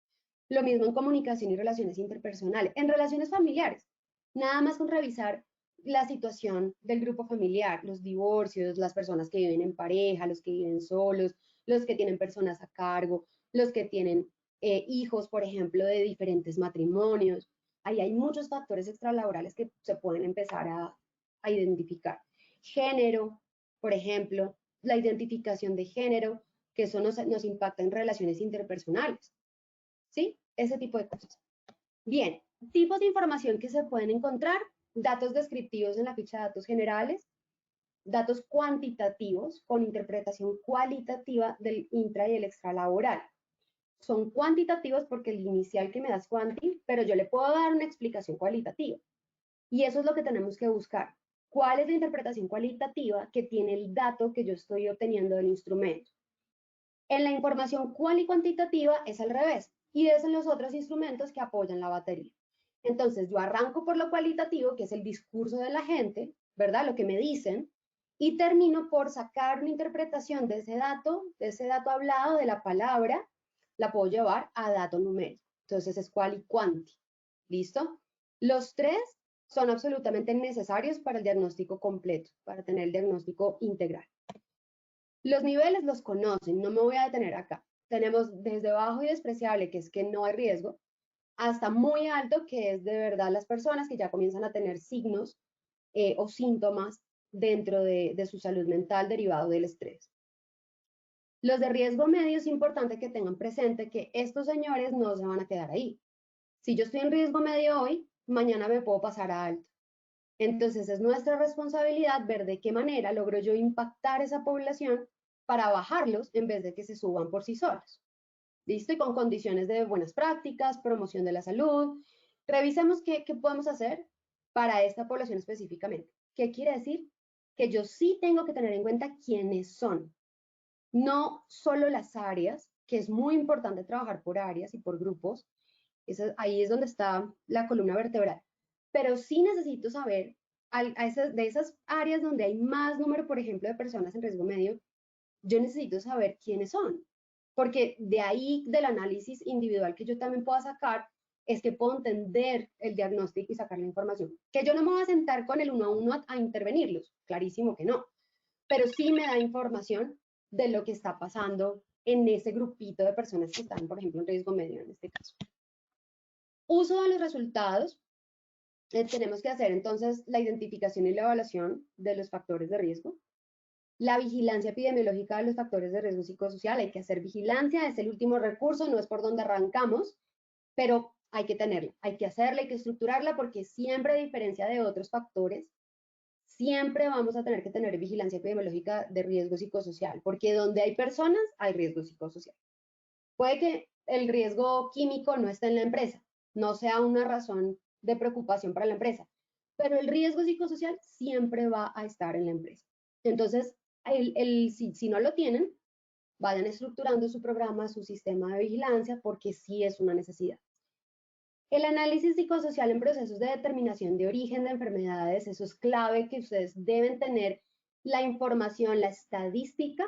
Lo mismo en comunicación y relaciones interpersonales, en relaciones familiares. Nada más con revisar la situación del grupo familiar, los divorcios, las personas que viven en pareja, los que viven solos, los que tienen personas a cargo, los que tienen hijos, por ejemplo, de diferentes matrimonios. Ahí hay muchos factores extralaborales que se pueden empezar a identificar. Género, por ejemplo, la identificación de género, que eso nos impacta en relaciones interpersonales. ¿Sí? Ese tipo de cosas. Bien, tipos de información que se pueden encontrar, datos descriptivos en la ficha de datos generales, datos cuantitativos con interpretación cualitativa del intra y el extralaboral. Son cuantitativos porque el inicial que me da es cuanti, pero yo le puedo dar una explicación cualitativa. Y eso es lo que tenemos que buscar. ¿Cuál es la interpretación cualitativa que tiene el dato que yo estoy obteniendo del instrumento? En la información cual y cuantitativa es al revés, y es en los otros instrumentos que apoyan la batería. Entonces, yo arranco por lo cualitativo, que es el discurso de la gente, ¿verdad? Lo que me dicen, y termino por sacar una interpretación de ese dato hablado, de la palabra, la puedo llevar a dato numérico. Entonces, es cual y cuanti. ¿Listo? Los tres son absolutamente necesarios para el diagnóstico completo, para tener el diagnóstico integral. Los niveles los conocen, no me voy a detener acá. Tenemos desde bajo y despreciable, que es que no hay riesgo, hasta muy alto, que es de verdad las personas que ya comienzan a tener signos o síntomas dentro de su salud mental derivado del estrés. Los de riesgo medio es importante que tengan presente que estos señores no se van a quedar ahí. Si yo estoy en riesgo medio hoy, mañana me puedo pasar a alto. Entonces es nuestra responsabilidad ver de qué manera logro yo impactar esa población para bajarlos en vez de que se suban por sí solos. ¿Listo? Y con condiciones de buenas prácticas, promoción de la salud. Revisemos qué podemos hacer para esta población específicamente. ¿Qué quiere decir? Que yo sí tengo que tener en cuenta quiénes son. No solo las áreas, que es muy importante trabajar por áreas y por grupos. Ahí es donde está la columna vertebral. Pero sí necesito saber de esas áreas donde hay más número, por ejemplo, de personas en riesgo medio, yo necesito saber quiénes son, porque de ahí del análisis individual que yo también pueda sacar, es que puedo entender el diagnóstico y sacar la información. Que yo no me voy a sentar con el uno a uno a intervenirlos, clarísimo que no, pero sí me da información de lo que está pasando en ese grupito de personas que están, por ejemplo, en riesgo medio en este caso. Uso de los resultados. Tenemos que hacer entonces la identificación y la evaluación de los factores de riesgo. La vigilancia epidemiológica de los factores de riesgo psicosocial. Hay que hacer vigilancia, es el último recurso, no es por donde arrancamos, pero hay que tenerla, hay que hacerla, hay que estructurarla, porque siempre, a diferencia de otros factores, siempre vamos a tener que tener vigilancia epidemiológica de riesgo psicosocial, porque donde hay personas hay riesgo psicosocial. Puede que el riesgo químico no esté en la empresa, no sea una razón de preocupación para la empresa, pero el riesgo psicosocial siempre va a estar en la empresa. Entonces, si no lo tienen, vayan estructurando su programa, su sistema de vigilancia, porque sí es una necesidad. El análisis psicosocial en procesos de determinación de origen de enfermedades, eso es clave que ustedes deben tener la información, la estadística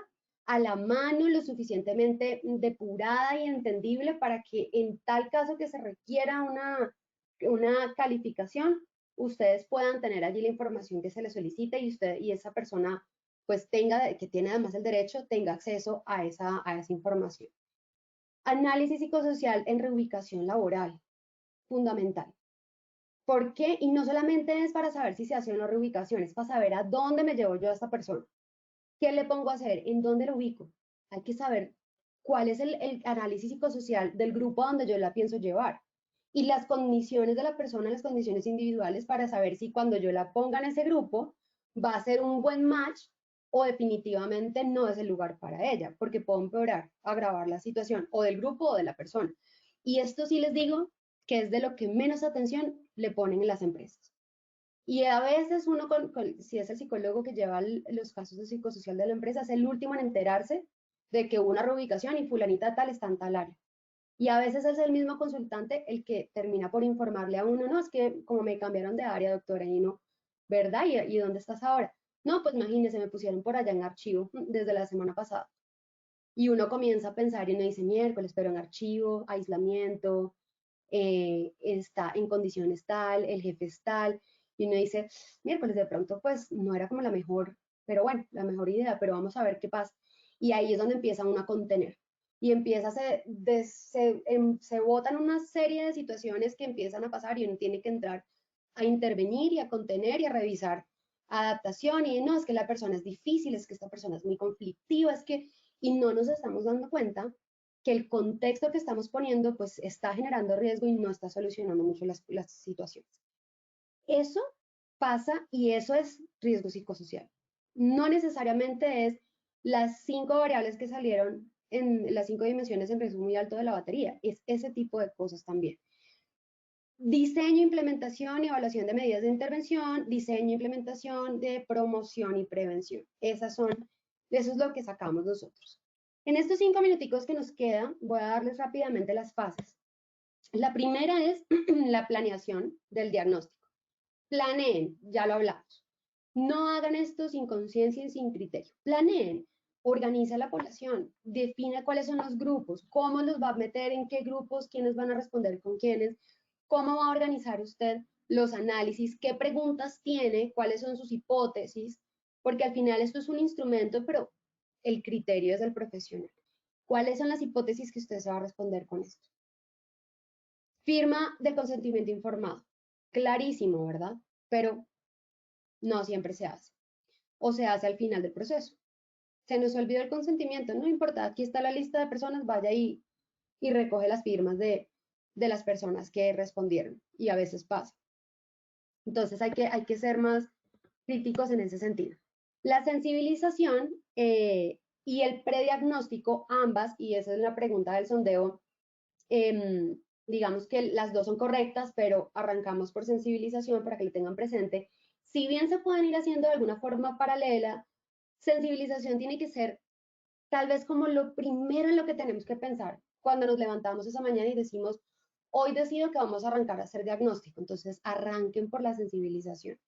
a la mano, lo suficientemente depurada y entendible para que en tal caso que se requiera una calificación, ustedes puedan tener allí la información que se les solicite y esa persona pues que tiene además el derecho, tenga acceso a esa información. Análisis psicosocial en reubicación laboral, fundamental. ¿Por qué? Y no solamente es para saber si se hace o no reubicación, es para saber a dónde me llevo yo a esta persona. ¿Qué le pongo a hacer? ¿En dónde lo ubico? Hay que saber cuál es el análisis psicosocial del grupo a donde yo la pienso llevar. Y las condiciones de la persona, las condiciones individuales para saber si cuando yo la ponga en ese grupo va a ser un buen match o definitivamente no es el lugar para ella, porque puedo empeorar, agravar la situación o del grupo o de la persona. Y esto sí les digo que es de lo que menos atención le ponen en las empresas. Y a veces uno, si es el psicólogo que lleva los casos de psicosocial de la empresa, es el último en enterarse de que hubo una reubicación y fulanita tal está en tal área. Y a veces es el mismo consultante el que termina por informarle a uno, no, es que como me cambiaron de área, doctora, y no, ¿verdad? ¿Y dónde estás ahora? No, pues imagínese, me pusieron por allá en archivo desde la semana pasada. Y uno comienza a pensar y uno dice, miércoles, pero en archivo, aislamiento, está en condiciones tal, el jefe es tal, y uno dice, miércoles, de pronto pues no era como la mejor, pero bueno, la mejor idea, pero vamos a ver qué pasa. Y ahí es donde empieza uno a contener. Y empieza, se botan una serie de situaciones que empiezan a pasar y uno tiene que entrar a intervenir y a contener y a revisar adaptación y no, es que la persona es difícil, es que esta persona es muy conflictiva, es que, y no nos estamos dando cuenta que el contexto que estamos poniendo pues está generando riesgo y no está solucionando mucho las situaciones. Eso pasa y eso es riesgo psicosocial. No necesariamente es las 5 variables que salieron en las 5 dimensiones en riesgo muy alto de la batería, es ese tipo de cosas también. Diseño, implementación y evaluación de medidas de intervención, diseño, implementación de promoción y prevención. Eso es lo que sacamos nosotros. En estos 5 minuticos que nos quedan, voy a darles rápidamente las fases. La primera es la planeación del diagnóstico. Planeen, ya lo hablamos. No hagan esto sin conciencia y sin criterio. Planeen, organiza la población, define cuáles son los grupos, cómo los va a meter, en qué grupos, quiénes van a responder con quiénes, cómo va a organizar usted los análisis, qué preguntas tiene, cuáles son sus hipótesis, porque al final esto es un instrumento, pero el criterio es del profesional. ¿Cuáles son las hipótesis que usted se va a responder con esto? Firma de consentimiento informado. Clarísimo, ¿verdad? Pero no siempre se hace. O se hace al final del proceso. Se nos olvidó el consentimiento, no importa, aquí está la lista de personas, vaya y recoge las firmas de las personas que respondieron. Y a veces pasa. Entonces hay que ser más críticos en ese sentido. La sensibilización y el prediagnóstico, ambas, y esa es la pregunta del sondeo, digamos que las dos son correctas, pero arrancamos por sensibilización para que lo tengan presente. Si bien se pueden ir haciendo de alguna forma paralela, sensibilización tiene que ser tal vez como lo primero en lo que tenemos que pensar cuando nos levantamos esa mañana y decimos, hoy decido que vamos a arrancar a hacer diagnóstico, entonces arranquen por la sensibilización.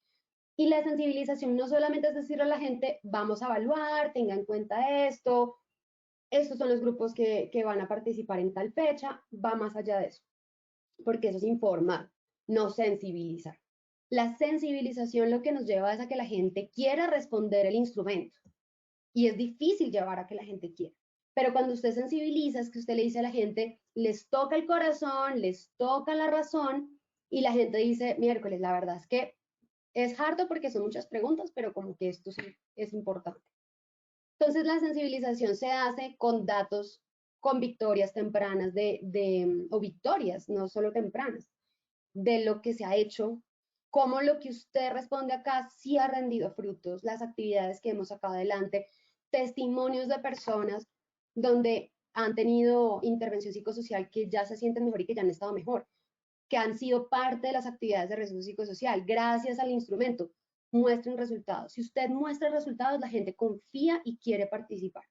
Y la sensibilización no solamente es decirle a la gente, vamos a evaluar, tenga en cuenta esto, estos son los grupos que van a participar en tal fecha, va más allá de eso, porque eso es informar, no sensibilizar. La sensibilización lo que nos lleva es a que la gente quiera responder el instrumento y es difícil llevar a que la gente quiera. Pero cuando usted sensibiliza es que usted le dice a la gente, les toca el corazón, les toca la razón y la gente dice, miércoles, la verdad es que es harto porque son muchas preguntas, pero como que esto sí es importante. Entonces la sensibilización se hace con datos, con victorias tempranas o victorias, no solo tempranas, de lo que se ha hecho, cómo lo que usted responde acá sí ha rendido frutos, las actividades que hemos sacado adelante, testimonios de personas donde han tenido intervención psicosocial que ya se sienten mejor y que ya han estado mejor, que han sido parte de las actividades de riesgo psicosocial gracias al instrumento. Muestren resultados. Si usted muestra resultados, la gente confía y quiere participar.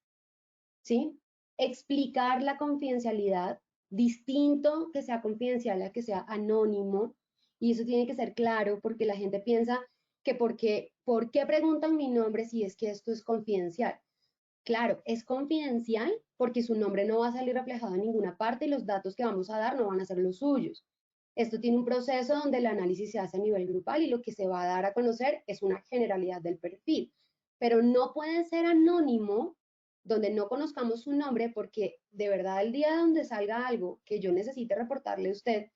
¿Sí? Explicar la confidencialidad Distinto que sea confidencial a que sea anónimo, y eso tiene que ser claro porque la gente piensa que ¿por qué preguntan mi nombre si es que esto es confidencial? Claro, es confidencial porque su nombre no va a salir reflejado en ninguna parte y los datos que vamos a dar no van a ser los suyos. Esto tiene un proceso donde el análisis se hace a nivel grupal y lo que se va a dar a conocer es una generalidad del perfil, pero no puede ser anónimo donde no conozcamos su nombre porque de verdad el día donde salga algo que yo necesite reportarle a usted,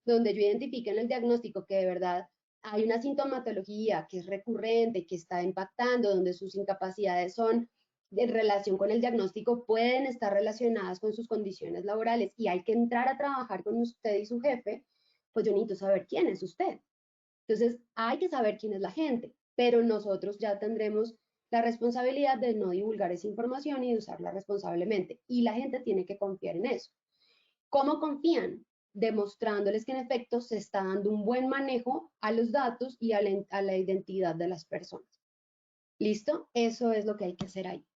donde yo identifique en el diagnóstico que de verdad hay una sintomatología que es recurrente, que está impactando, donde sus incapacidades son en relación con el diagnóstico pueden estar relacionadas con sus condiciones laborales y hay que entrar a trabajar con usted y su jefe, pues yo necesito saber quién es usted. Entonces, hay que saber quién es la gente, pero nosotros ya tendremos la responsabilidad de no divulgar esa información y de usarla responsablemente. Y la gente tiene que confiar en eso. ¿Cómo confían? Demostrándoles que en efecto se está dando un buen manejo a los datos y a la identidad de las personas. ¿Listo? Eso es lo que hay que hacer ahí.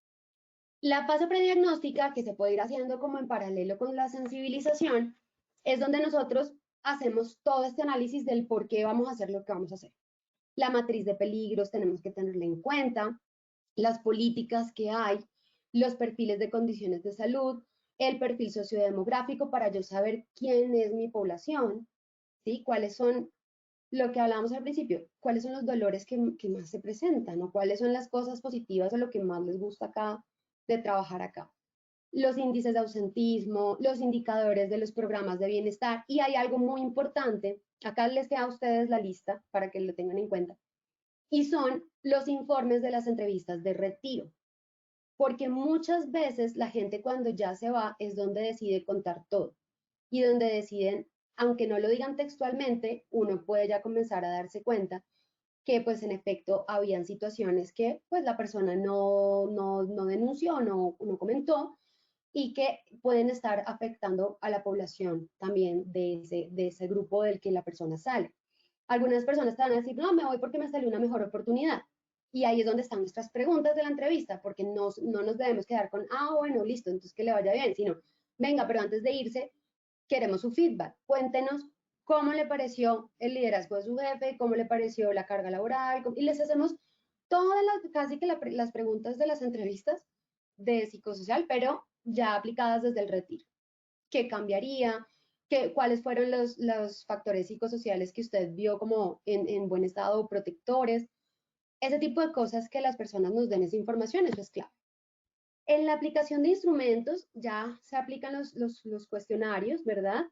La fase prediagnóstica, que se puede ir haciendo como en paralelo con la sensibilización, es donde nosotros hacemos todo este análisis del por qué vamos a hacer lo que vamos a hacer. La matriz de peligros tenemos que tenerla en cuenta, las políticas que hay, los perfiles de condiciones de salud, el perfil sociodemográfico para yo saber quién es mi población, ¿sí? Cuáles son, lo que hablábamos al principio, cuáles son los dolores que más se presentan o cuáles son las cosas positivas o lo que más les gusta acá de trabajar acá. Los índices de ausentismo, los indicadores de los programas de bienestar y hay algo muy importante, acá les queda a ustedes la lista para que lo tengan en cuenta, y son los informes de las entrevistas de retiro, porque muchas veces la gente cuando ya se va es donde decide contar todo y donde deciden, aunque no lo digan textualmente, uno puede ya comenzar a darse cuenta que pues en efecto habían situaciones que pues la persona no denunció, no comentó y que pueden estar afectando a la población también de ese grupo del que la persona sale. Algunas personas te van a decir, no, me voy porque me salió una mejor oportunidad. Y ahí es donde están nuestras preguntas de la entrevista, porque no nos debemos quedar con, bueno, listo, entonces que le vaya bien, sino, venga, pero antes de irse, queremos su feedback. Cuéntenos cómo le pareció el liderazgo de su jefe, cómo le pareció la carga laboral, y les hacemos todas casi que las preguntas de las entrevistas de psicosocial, pero ya aplicadas desde el retiro. ¿Qué cambiaría? ¿Cuáles fueron los factores psicosociales que usted vio como en buen estado protectores? Ese tipo de cosas que las personas nos den esa información, eso es clave. En la aplicación de instrumentos ya se aplican los cuestionarios, ¿verdad?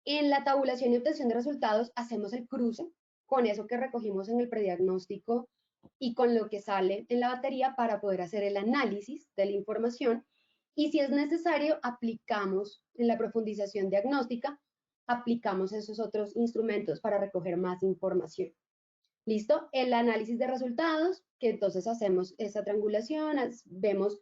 En la tabulación y obtención de resultados hacemos el cruce con eso que recogimos en el prediagnóstico y con lo que sale en la batería para poder hacer el análisis de la información y si es necesario aplicamos en la profundización diagnóstica, aplicamos esos otros instrumentos para recoger más información. ¿Listo? El análisis de resultados, que entonces hacemos esa triangulación, vemos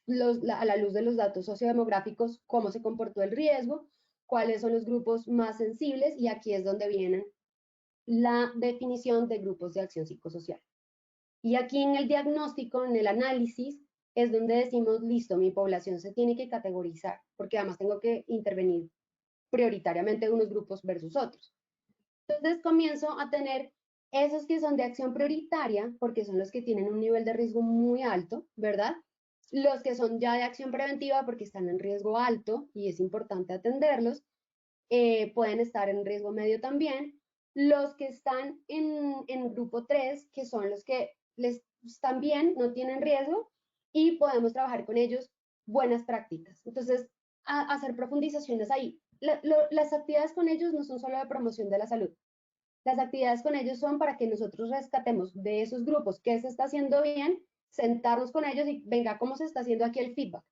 a la luz de los datos sociodemográficos cómo se comportó el riesgo, cuáles son los grupos más sensibles y aquí es donde viene la definición de grupos de acción psicosocial. Y aquí en el diagnóstico, en el análisis, es donde decimos, listo, mi población se tiene que categorizar, porque además tengo que intervenir prioritariamente unos grupos versus otros. Entonces comienzo a tener esos que son de acción prioritaria, porque son los que tienen un nivel de riesgo muy alto, ¿verdad? Los que son ya de acción preventiva, porque están en riesgo alto y es importante atenderlos, pueden estar en riesgo medio también. Los que están en grupo 3, que son los que les están bien, no tienen riesgo, y podemos trabajar con ellos buenas prácticas. Entonces, hacer profundizaciones ahí. Las actividades con ellos no son solo de promoción de la salud. Las actividades con ellos son para que nosotros rescatemos de esos grupos qué se está haciendo bien, sentarnos con ellos y venga, ¿cómo se está haciendo aquí el feedback?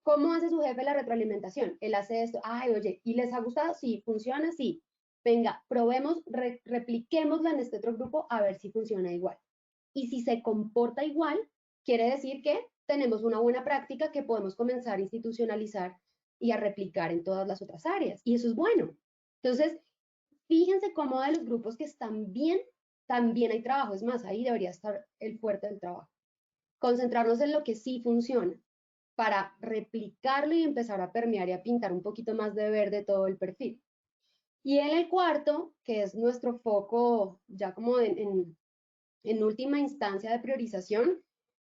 ¿Cómo hace su jefe la retroalimentación? Él hace esto, ay, oye, ¿y les ha gustado? Sí, funciona, sí. Venga, probemos, repliquémosla en este otro grupo a ver si funciona igual. Y si se comporta igual, quiere decir que tenemos una buena práctica que podemos comenzar a institucionalizar y a replicar en todas las otras áreas. Y eso es bueno. Entonces, fíjense cómo de los grupos que están bien, también hay trabajo. Es más, ahí debería estar el fuerte del trabajo. Concentrarnos en lo que sí funciona. para replicarlo y empezar a permear y a pintar un poquito más de verde todo el perfil. Y en el cuarto, que es nuestro foco ya como en última instancia de priorización,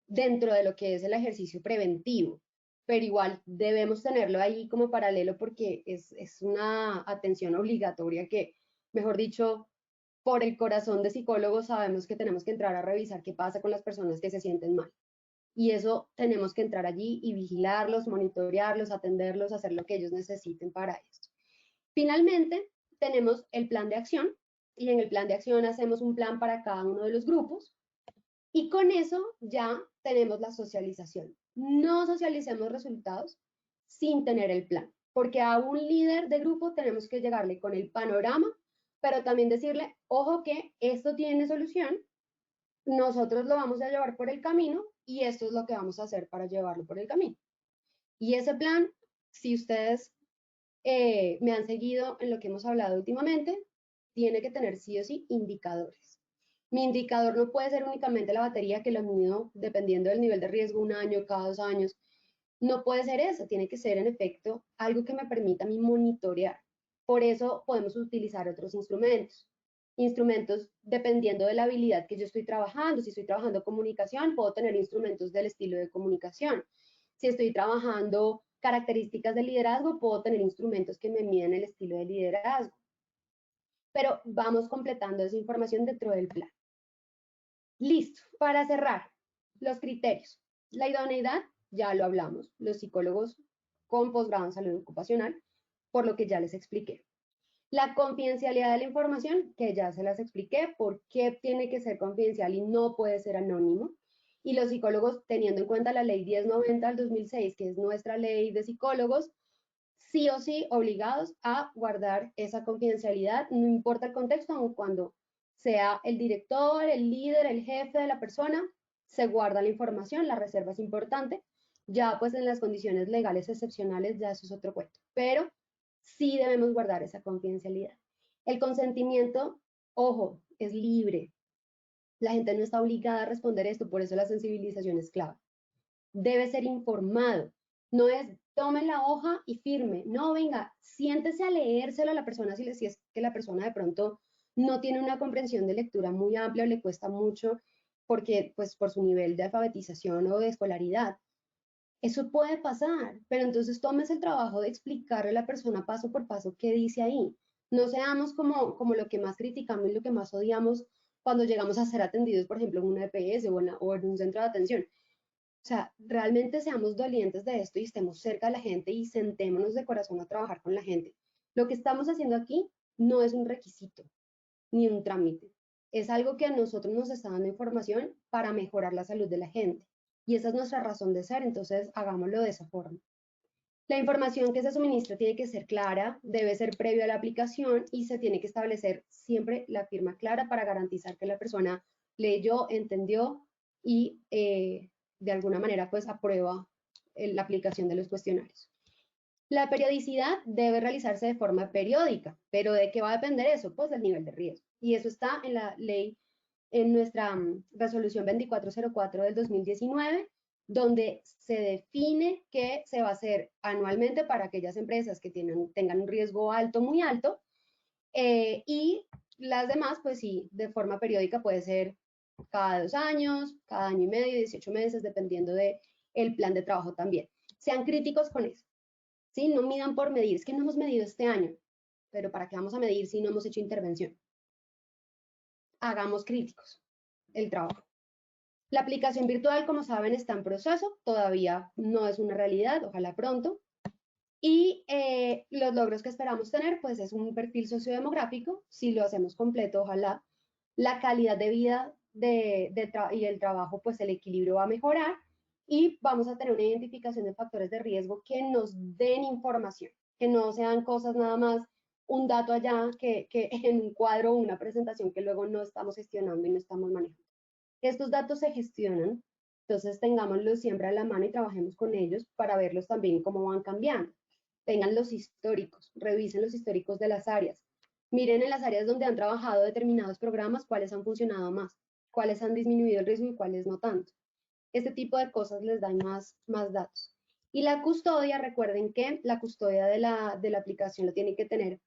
dentro de lo que es el ejercicio preventivo, pero igual debemos tenerlo ahí como paralelo porque es una atención obligatoria que, mejor dicho, por el corazón de psicólogos sabemos que tenemos que entrar a revisar qué pasa con las personas que se sienten mal. Y eso tenemos que entrar allí y vigilarlos, monitorearlos, atenderlos, hacer lo que ellos necesiten para esto. Finalmente, tenemos el plan de acción y en el plan de acción hacemos un plan para cada uno de los grupos y con eso ya tenemos la socialización. No socialicemos resultados sin tener el plan, porque a un líder de grupo tenemos que llegarle con el panorama, pero también decirle, ojo que esto tiene solución, nosotros lo vamos a llevar por el camino y esto es lo que vamos a hacer para llevarlo por el camino. Y ese plan, si ustedes me han seguido en lo que hemos hablado últimamente, tiene que tener sí o sí indicadores. Mi indicador no puede ser únicamente la batería que lo mido dependiendo del nivel de riesgo, un año, cada 2 años. No puede ser eso, tiene que ser en efecto algo que me permita a mí monitorear. Por eso podemos utilizar otros instrumentos. Instrumentos dependiendo de la habilidad que yo estoy trabajando. Si estoy trabajando comunicación, puedo tener instrumentos del estilo de comunicación. Si estoy trabajando características de liderazgo, puedo tener instrumentos que me miden el estilo de liderazgo. Pero vamos completando esa información dentro del plan. Listo, para cerrar, los criterios. La idoneidad, ya lo hablamos, los psicólogos con posgrado en salud ocupacional, por lo que ya les expliqué. La confidencialidad de la información, que ya se las expliqué, por qué tiene que ser confidencial y no puede ser anónimo. Y los psicólogos, teniendo en cuenta la ley 1090 del 2006, que es nuestra ley de psicólogos, sí o sí obligados a guardar esa confidencialidad, no importa el contexto, aun cuando sea el director, el líder, el jefe de la persona, se guarda la información, la reserva es importante. Ya pues en las condiciones legales excepcionales ya eso es otro cuento, pero sí debemos guardar esa confidencialidad. El consentimiento, ojo, es libre. La gente no está obligada a responder esto, por eso la sensibilización es clave. Debe ser informado. No es tome la hoja y firme. No, venga, siéntese a leérselo a la persona si es que la persona de pronto no tiene una comprensión de lectura muy amplia o le cuesta mucho porque, pues, por su nivel de alfabetización o de escolaridad. Eso puede pasar, pero entonces tómese el trabajo de explicarle a la persona paso por paso qué dice ahí. No seamos como lo que más criticamos y lo que más odiamos cuando llegamos a ser atendidos, por ejemplo, en una EPS o en un centro de atención. O sea, realmente seamos dolientes de esto y estemos cerca de la gente y sentémonos de corazón a trabajar con la gente. Lo que estamos haciendo aquí no es un requisito ni un trámite. Es algo que a nosotros nos está dando información para mejorar la salud de la gente. Y esa es nuestra razón de ser, entonces hagámoslo de esa forma. La información que se suministra tiene que ser clara, debe ser previo a la aplicación y se tiene que establecer siempre la firma clara para garantizar que la persona leyó, entendió y de alguna manera pues aprueba la aplicación de los cuestionarios. La periodicidad debe realizarse de forma periódica, pero ¿de qué va a depender eso? Pues del nivel de riesgo. Y eso está en la ley, en nuestra resolución 2404 del 2019, donde se define que se va a hacer anualmente para aquellas empresas que tengan un riesgo alto, muy alto, y las demás, pues sí, de forma periódica puede ser cada 2 años, cada año y medio, 18 meses, dependiendo del plan de trabajo también. Sean críticos con eso. ¿Sí? No midan por medir, es que no hemos medido este año, pero ¿para qué vamos a medir si no hemos hecho intervención? Hagamos críticos el trabajo. La aplicación virtual, como saben, está en proceso, todavía no es una realidad, ojalá pronto. Y los logros que esperamos tener, pues es un perfil sociodemográfico, si lo hacemos completo, ojalá. La calidad de vida y el trabajo, pues el equilibrio va a mejorar y vamos a tener una identificación de factores de riesgo que nos den información, que no sean cosas nada más, un dato allá que en un cuadro o una presentación que luego no estamos gestionando y no estamos manejando. Estos datos se gestionan, entonces tengámoslos siempre a la mano y trabajemos con ellos para verlos también cómo van cambiando. Tengan los históricos, revisen los históricos de las áreas. Miren en las áreas donde han trabajado determinados programas cuáles han funcionado más, cuáles han disminuido el riesgo y cuáles no tanto. Este tipo de cosas les dan más datos. Y la custodia, recuerden que la custodia de la aplicación lo tiene que tener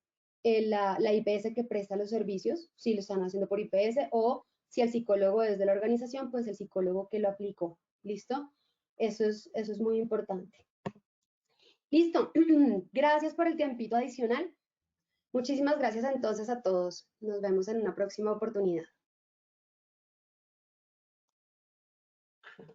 la IPS que presta los servicios, si lo están haciendo por IPS, o si el psicólogo es de la organización, pues el psicólogo que lo aplicó. ¿Listo? Eso es muy importante. Listo. Gracias por el tiempito adicional. Muchísimas gracias entonces a todos. Nos vemos en una próxima oportunidad.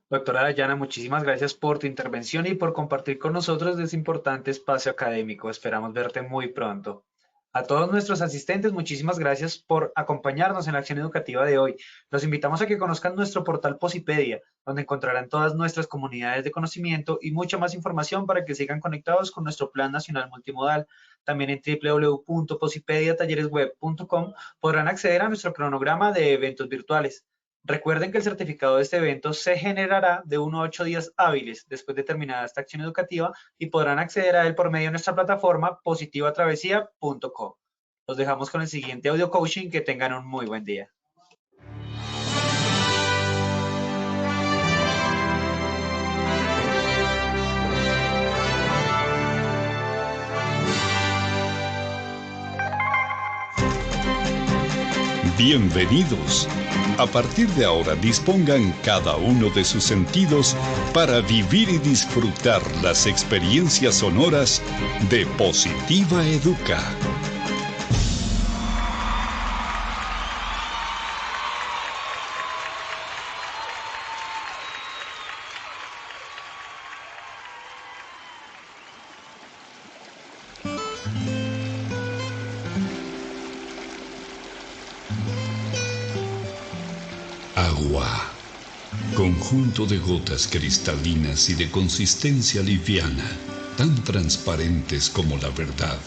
Doctora Dayana, muchísimas gracias por tu intervención y por compartir con nosotros este importante espacio académico. Esperamos verte muy pronto. A todos nuestros asistentes, muchísimas gracias por acompañarnos en la acción educativa de hoy. Los invitamos a que conozcan nuestro portal Posipedia, donde encontrarán todas nuestras comunidades de conocimiento y mucha más información para que sigan conectados con nuestro Plan Nacional Multimodal. También en www.posipediatalleresweb.com podrán acceder a nuestro cronograma de eventos virtuales. Recuerden que el certificado de este evento se generará de 1 a 8 días hábiles después de terminada esta acción educativa y podrán acceder a él por medio de nuestra plataforma positivatravesía.com. Los dejamos con el siguiente audio coaching. Que tengan un muy buen día. Bienvenidos. A partir de ahora dispongan cada uno de sus sentidos para vivir y disfrutar las experiencias sonoras de Positiva Educa. Agua, conjunto de gotas cristalinas y de consistencia liviana, tan transparentes como la verdad,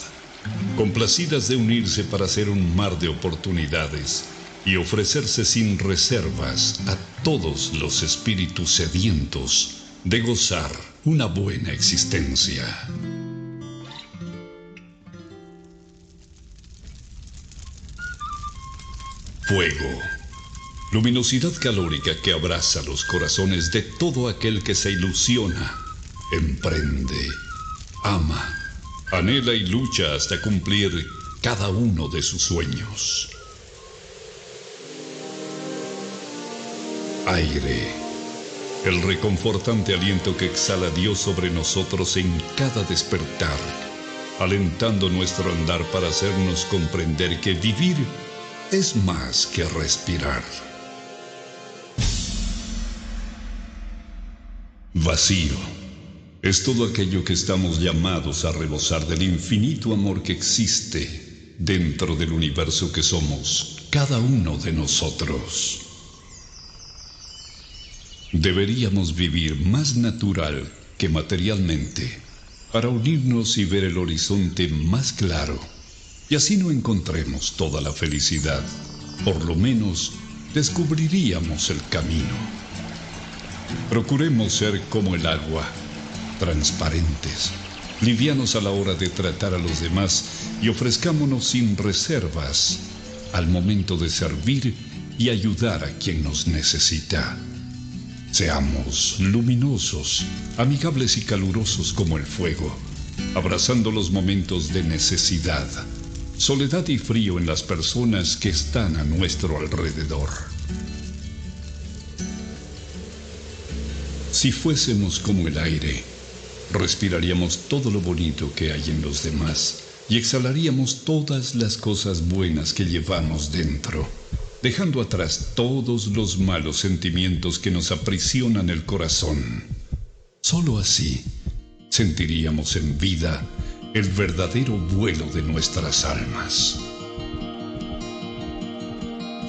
complacidas de unirse para hacer un mar de oportunidades y ofrecerse sin reservas a todos los espíritus sedientos de gozar una buena existencia. Fuego. Luminosidad calórica que abraza los corazones de todo aquel que se ilusiona, emprende, ama, anhela y lucha hasta cumplir cada uno de sus sueños. Aire, el reconfortante aliento que exhala Dios sobre nosotros en cada despertar, alentando nuestro andar para hacernos comprender que vivir es más que respirar. Vacío es todo aquello que estamos llamados a rebosar del infinito amor que existe dentro del universo que somos cada uno de nosotros. Deberíamos vivir más natural que materialmente para unirnos y ver el horizonte más claro, y así no encontremos toda la felicidad. Por lo menos descubriríamos el camino. Procuremos ser como el agua, transparentes, livianos a la hora de tratar a los demás y ofrezcámonos sin reservas al momento de servir y ayudar a quien nos necesita. Seamos luminosos, amigables y calurosos como el fuego, abrazando los momentos de necesidad, soledad y frío en las personas que están a nuestro alrededor. Si fuésemos como el aire, respiraríamos todo lo bonito que hay en los demás y exhalaríamos todas las cosas buenas que llevamos dentro, dejando atrás todos los malos sentimientos que nos aprisionan el corazón. Solo así sentiríamos en vida el verdadero vuelo de nuestras almas.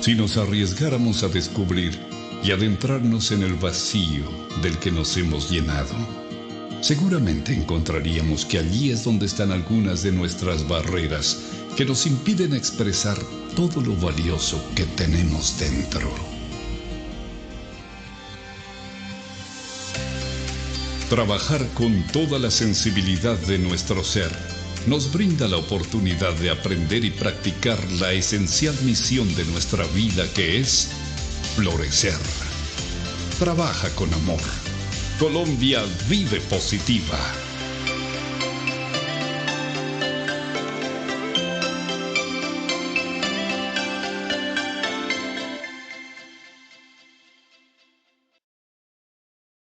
Si nos arriesgáramos a descubrir y adentrarnos en el vacío del que nos hemos llenado, seguramente encontraríamos que allí es donde están algunas de nuestras barreras que nos impiden expresar todo lo valioso que tenemos dentro. Trabajar con toda la sensibilidad de nuestro ser nos brinda la oportunidad de aprender y practicar la esencial misión de nuestra vida, que es florecer. Trabaja con amor, Colombia vive positiva.